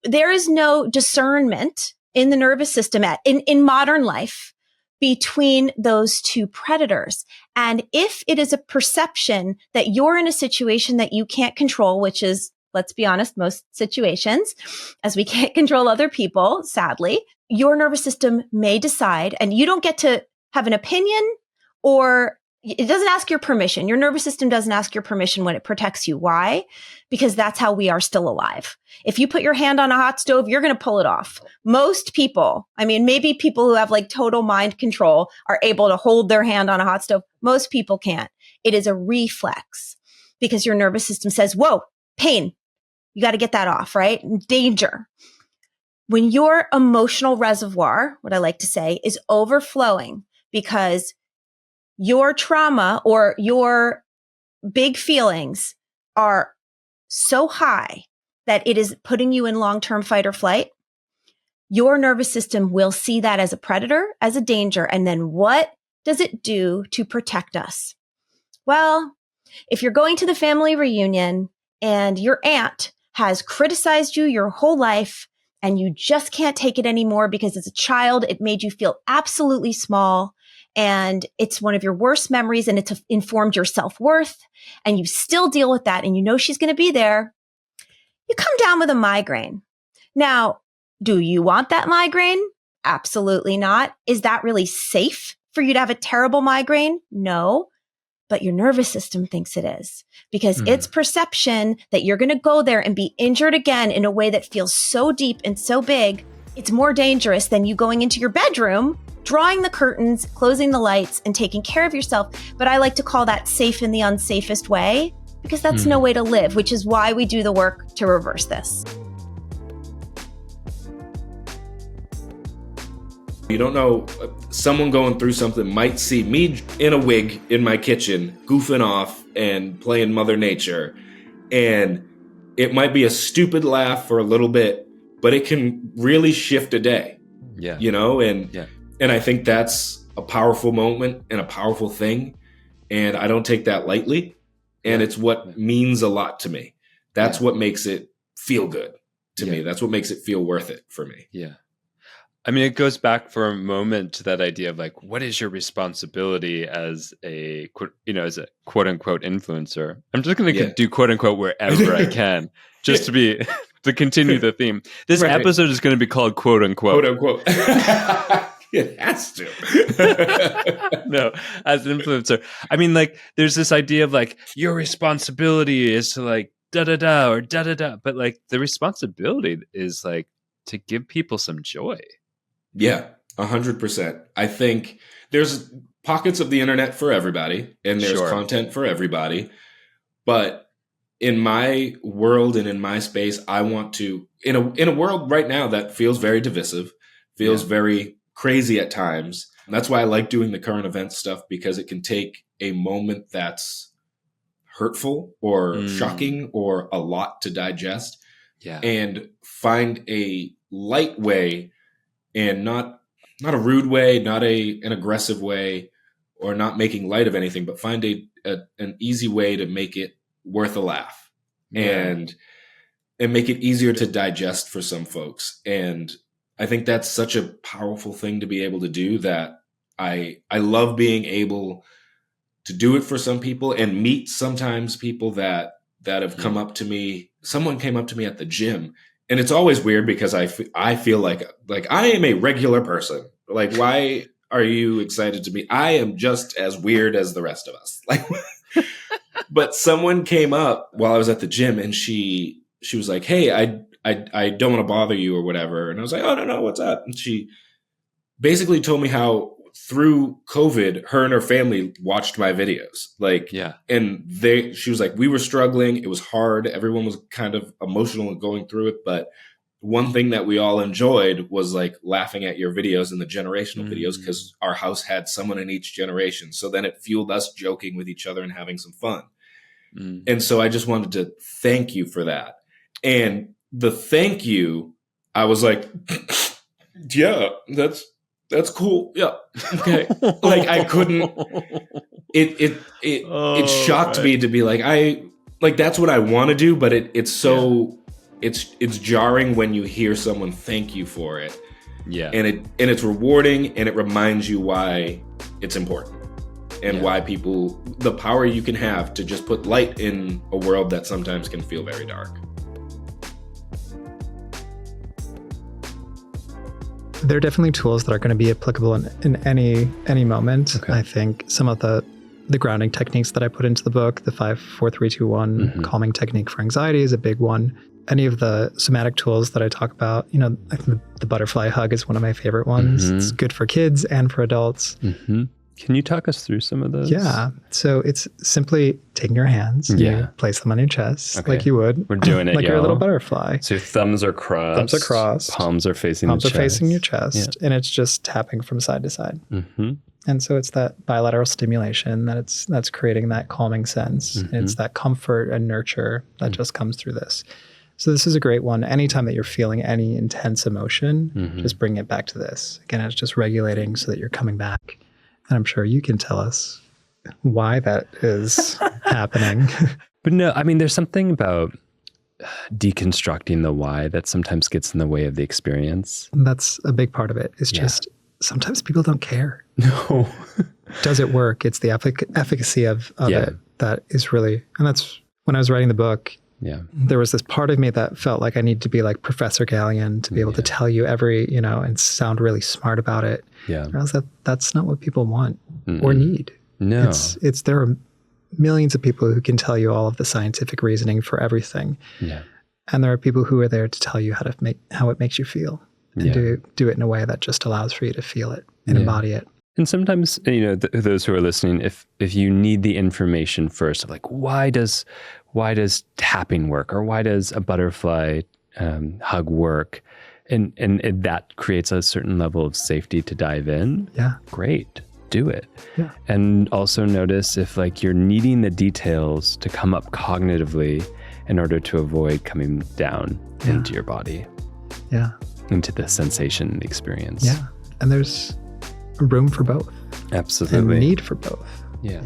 there is no discernment in the nervous system in modern life between those two predators. And if it is a perception that you're in a situation that you can't control, which is, let's be honest, most situations, as we can't control other people, sadly, your nervous system may decide, and you don't get to have an opinion, or it doesn't ask your permission. Your nervous system doesn't ask your permission when it protects you. Why? Because that's how we are still alive. If you put your hand on a hot stove, you're going to pull it off. Most people, I mean, maybe people who have like total mind control are able to hold their hand on a hot stove. Most people can't. It is a reflex because your nervous system says, whoa, pain. You got to get that off, right? Danger. When your emotional reservoir, what I like to say, is overflowing because your trauma or your big feelings are so high that it is putting you in long-term fight or flight, your nervous system will see that as a predator, as a danger. And then what does it do to protect us? Well, if you're going to the family reunion and your aunt has criticized you your whole life and you just can't take it anymore because as a child, it made you feel absolutely small, and it's one of your worst memories, and it's informed your self-worth, and you still deal with that, and you know she's going to be there, you come down with a migraine. Now, do you want that migraine? Absolutely not. Is that really safe for you to have a terrible migraine? No. But your nervous system thinks it is, because its perception that you're going to go there and be injured again in a way that feels so deep and so big, it's more dangerous than you going into your bedroom, drawing the curtains, closing the lights, and taking care of yourself. But I like to call that safe in the unsafest way, because that's no way to live, which is why we do the work to reverse this. You don't know, someone going through something might see me in a wig in my kitchen, goofing off and playing Mother Nature. And it might be a stupid laugh for a little bit, but it can really shift a day. Yeah. You know, and I think that's a powerful moment and a powerful thing. And I don't take that lightly. And it's what means a lot to me. That's what makes it feel good to me. That's what makes it feel worth it for me. Yeah. I mean, it goes back for a moment to that idea of like, what is your responsibility as a, as a quote unquote influencer? I'm just going to do quote unquote wherever I can, just to continue the theme. This episode is going to be called quote unquote. Quote unquote. It has to. No, as an influencer. I mean, like, there's this idea of like, your responsibility is to like da-da-da or da-da-da. But like, the responsibility is like to give people some joy. Yeah, 100%. I think there's pockets of the internet for everybody, and there's content for everybody. But in my world and in my space, I want to, in a world right now that feels very divisive, feels very crazy at times. And that's why I like doing the current event stuff, because it can take a moment that's hurtful or shocking or a lot to digest and find a light way, and not a rude way, not an aggressive way, or not making light of anything, but find an easy way to make it worth a laugh and make it easier to digest for some folks. And I think that's such a powerful thing to be able to do, that I love being able to do it for some people and meet sometimes people that have come up to me. Someone came up to me at the gym. And it's always weird because I feel like I am a regular person. Like, why are you excited to be? I am just as weird as the rest of us. Like, but someone came up while I was at the gym, and she was like, "Hey, I don't want to bother you or whatever." And I was like, "Oh, no, what's up?" And she basically told me how through COVID, her and her family watched my videos. And she was like, we were struggling. It was hard. Everyone was kind of emotional and going through it. But one thing that we all enjoyed was like laughing at your videos and the generational videos, because our house had someone in each generation. So then it fueled us joking with each other and having some fun. And so I just wanted to thank you for that. And the thank you, I was like, yeah, that's cool. Yeah. Okay. Like I couldn't, it shocked me to be like, that's what I want to do, but it's so, it's jarring when you hear someone thank you for it. Yeah. And it's rewarding, and it reminds you why it's important and why the power you can have to just put light in a world that sometimes can feel very dark. There are definitely tools that are going to be applicable in any moment. Okay. I think some of the grounding techniques that I put into the book, the 5, 4, 3, 2, 1 calming technique for anxiety is a big one. Any of the somatic tools that I talk about, I think the butterfly hug is one of my favorite ones. It's good for kids and for adults. Can you talk us through some of those? Yeah. So it's simply taking your hands, you place them on your chest like you would. We're doing it, like you're a little butterfly. So your thumbs are crossed. Thumbs are crossed. Palms are facing Palms the are chest. facing your chest. And it's just tapping from side to side. And so it's that bilateral stimulation that's creating that calming sense. And it's that comfort and nurture that just comes through this. So this is a great one. Anytime that you're feeling any intense emotion, just bring it back to this. Again, it's just regulating so that you're coming back. And I'm sure you can tell us why that is happening. But no, I mean, there's something about deconstructing the why that sometimes gets in the way of the experience. That's a big part of it. It's just sometimes people don't care. No. Does it work? It's the efficacy of it that is really, and that's when I was writing the book. Yeah. There was this part of me that felt like I needed to be like Professor Gallion to be able to tell you and sound really smart about it. Yeah. I realized that's not what people want or need. No. It's there are millions of people who can tell you all of the scientific reasoning for everything. Yeah. And there are people who are there to tell you how it makes you feel and do it in a way that just allows for you to feel it and embody it. And sometimes, those who are listening, if you need the information first of like, why does tapping work, or why does a butterfly hug work? And that creates a certain level of safety to dive in. Yeah. Great. Do it. Yeah. And also notice if like you're needing the details to come up cognitively in order to avoid coming down into your body. Yeah. Into the sensation and the experience. Yeah. And there's room for both. Absolutely. And need for both. Yeah.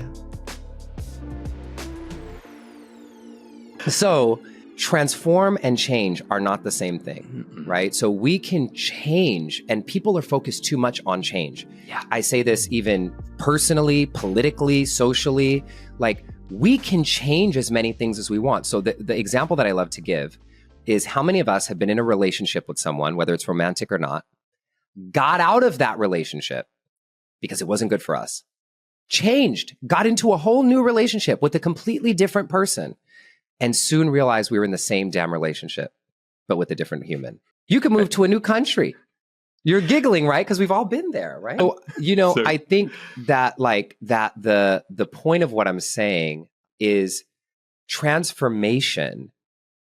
So transform and change are not the same thing, right? So we can change, and people are focused too much on change. Yeah. I say this even personally, politically, socially, like we can change as many things as we want. So the example that I love to give is how many of us have been in a relationship with someone, whether it's romantic or not, got out of that relationship because it wasn't good for us, changed, got into a whole new relationship with a completely different person, and soon realized we were in the same damn relationship, but with a different human. You can move to a new country. You're giggling, right? Because we've all been there, right? So, I think that the point of what I'm saying is transformation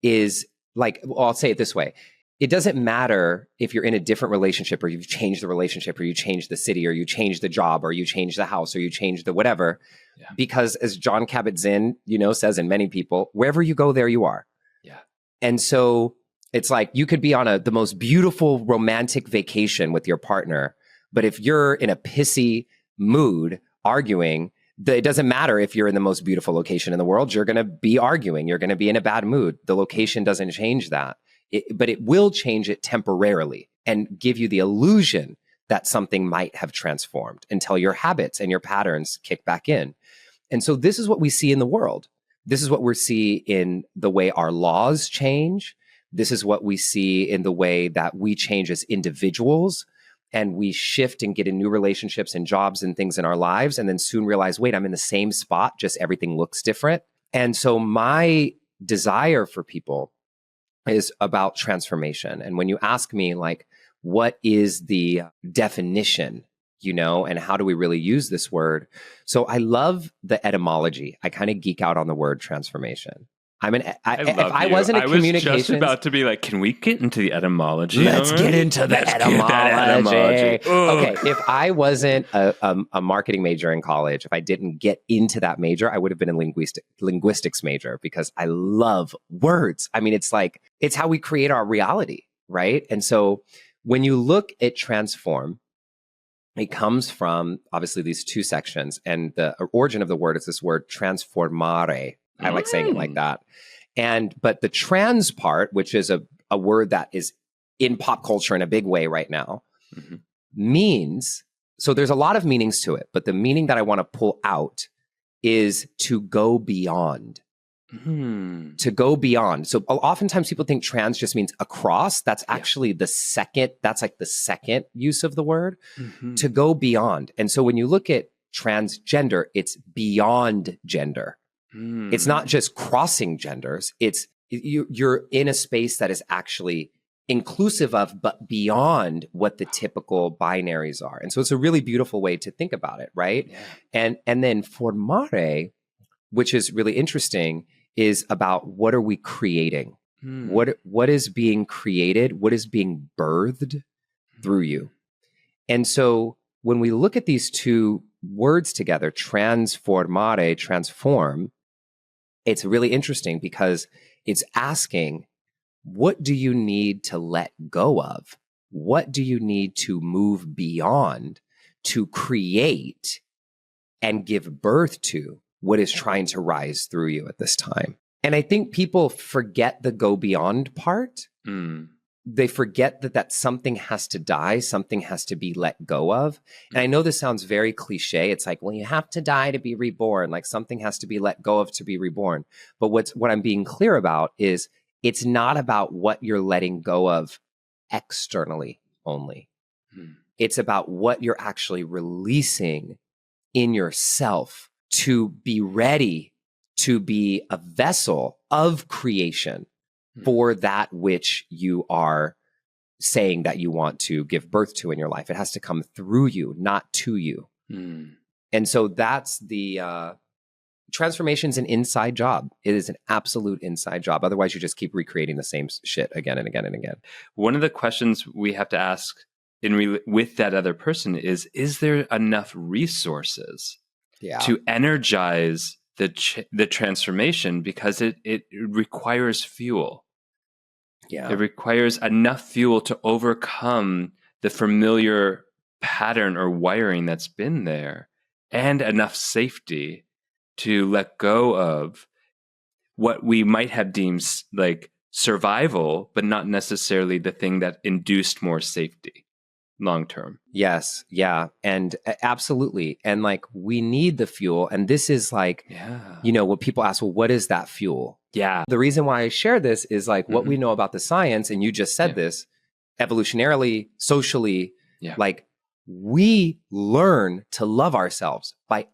is like, well, I'll say it this way. It doesn't matter if you're in a different relationship, or you've changed the relationship, or you changed the city, or you changed the job, or you changed the house, or you changed the whatever. Yeah. Because as John Kabat-Zinn, says, and many people, wherever you go, there you are. Yeah. And so it's like you could be on the most beautiful romantic vacation with your partner, but if you're in a pissy mood arguing, it doesn't matter if you're in the most beautiful location in the world, you're going to be arguing. You're going to be in a bad mood. The location doesn't change that. But it will change it temporarily and give you the illusion that something might have transformed until your habits and your patterns kick back in. And so this is what we see in the world. This is what we see in the way our laws change. This is what we see in the way that we change as individuals, and we shift and get in new relationships and jobs and things in our lives, and then soon realize, wait, I'm in the same spot, just everything looks different. And so my desire for people is about transformation. And when you ask me, like, what is the definition, and how do we really use this word? So I love the etymology. I kind of geek out on the word transformation. If I wasn't a communications... I was just about to be like, can we get into the etymology? Let's get into the etymology. Okay, if I wasn't a marketing major in college, if I didn't get into that major, I would have been a linguistics major, because I love words. I mean, it's how we create our reality, right? And so when you look at transform, it comes from obviously these two sections, and the origin of the word is this word transformare. I like saying it like that. But the trans part, which is a word that is in pop culture in a big way right now, means, so there's a lot of meanings to it, but the meaning that I want to pull out is to go beyond. To go beyond. So oftentimes people think trans just means across. That's actually the second use of the word, to go beyond. And so when you look at transgender, it's beyond gender. It's not just crossing genders. It's you're in a space that is actually inclusive of, but beyond what the typical binaries are. And so it's a really beautiful way to think about it, right? Yeah. And then formare, which is really interesting, is about what are we creating? What is being created? What is being birthed through you? And so when we look at these two words together, transformare, transform, it's really interesting because it's asking, what do you need to let go of? What do you need to move beyond to create and give birth to what is trying to rise through you at this time? And I think people forget the go beyond part. They forget that something has to die, something has to be let go of. And I know this sounds very cliche. It's like, well, you have to die to be reborn. Like something has to be let go of to be reborn. But what I'm being clear about is it's not about what you're letting go of externally only. It's about what you're actually releasing in yourself to be ready to be a vessel of creation for that which you are saying that you want to give birth to in your life. It has to come through you, not to you. And so that's the transformation's an inside job. It is an absolute inside job. Otherwise, you just keep recreating the same shit again and again and again. One of the questions we have to ask with that other person is there enough resources to energize the transformation? Because it requires fuel. It requires enough fuel to overcome the familiar pattern or wiring that's been there, and enough safety to let go of what we might have deemed like survival, but not necessarily the thing that induced more safety long term. Yes. Yeah. And absolutely. And like, we need the fuel. And this is like, what people ask, well, what is that fuel? Yeah. The reason why I share this is like what we know about the science. And you just said this evolutionarily, socially, like we learn to love ourselves by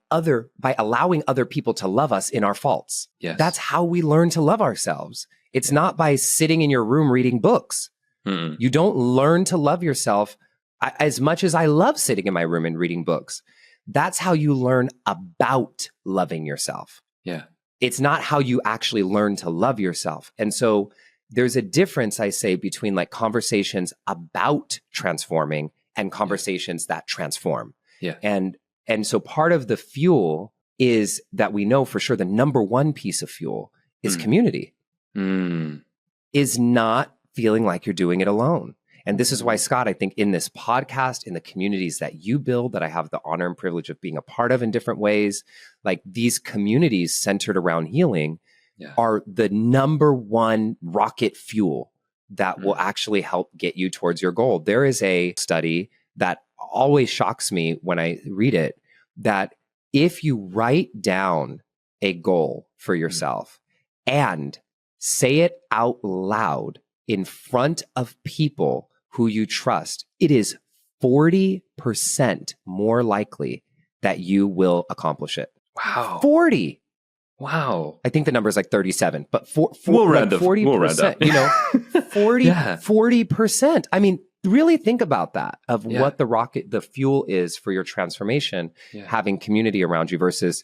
allowing other people to love us in our faults. Yes. That's how we learn to love ourselves. It's not by sitting in your room reading books. You don't learn to love yourself. As much as I love sitting in my room and reading books, that's how you learn about loving yourself. Yeah. It's not how you actually learn to love yourself. And so there's a difference, I say, between like conversations about transforming and conversations that transform. Yeah. And so part of the fuel is that we know for sure the number one piece of fuel is community. Is not feeling like you're doing it alone. And this is why, Scott, I think in this podcast, in the communities that you build, that I have the honor and privilege of being a part of in different ways, like these communities centered around healing are the number one rocket fuel that will actually help get you towards your goal. There is a study that always shocks me when I read it, that if you write down a goal for yourself and say it out loud in front of people who you trust, it is 40% more likely that you will accomplish it. Wow. 40. Wow. I think the number is like 37, but we'll round up. 40%, 40%. I mean, really think about that, of what the fuel is for your transformation, having community around you versus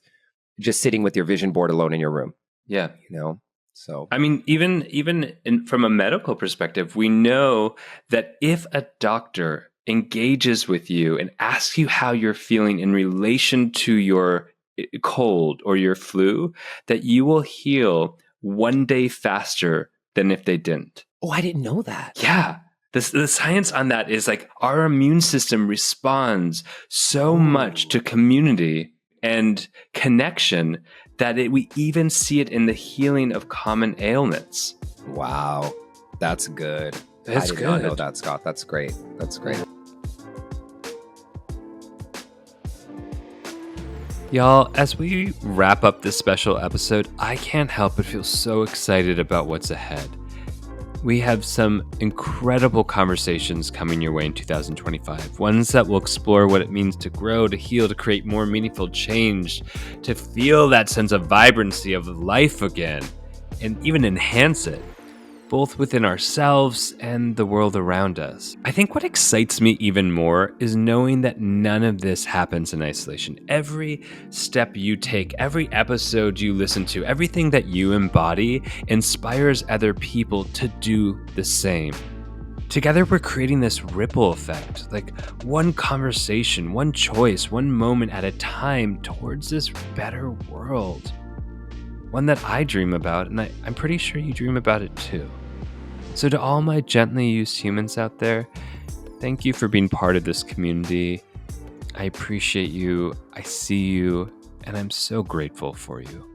just sitting with your vision board alone in your room. Yeah. So, I mean, even from a medical perspective, we know that if a doctor engages with you and asks you how you're feeling in relation to your cold or your flu, that you will heal one day faster than if they didn't. Oh, I didn't know that. Yeah. The science on that is like our immune system responds so much to community and connection that we even see it in the healing of common ailments. Wow. That's good. That's I did not know that, Scott. That's great. That's great. Y'all, as we wrap up this special episode, I can't help but feel so excited about what's ahead. We have some incredible conversations coming your way in 2025, ones that will explore what it means to grow, to heal, to create more meaningful change, to feel that sense of vibrancy of life again, and even enhance it, both within ourselves and the world around us. I think what excites me even more is knowing that none of this happens in isolation. Every step you take, every episode you listen to, everything that you embody inspires other people to do the same. Together, we're creating this ripple effect, like one conversation, one choice, one moment at a time towards this better world. One that I dream about, and I'm pretty sure you dream about it too. So to all my gently used humans out there, thank you for being part of this community. I appreciate you, I see you, and I'm so grateful for you.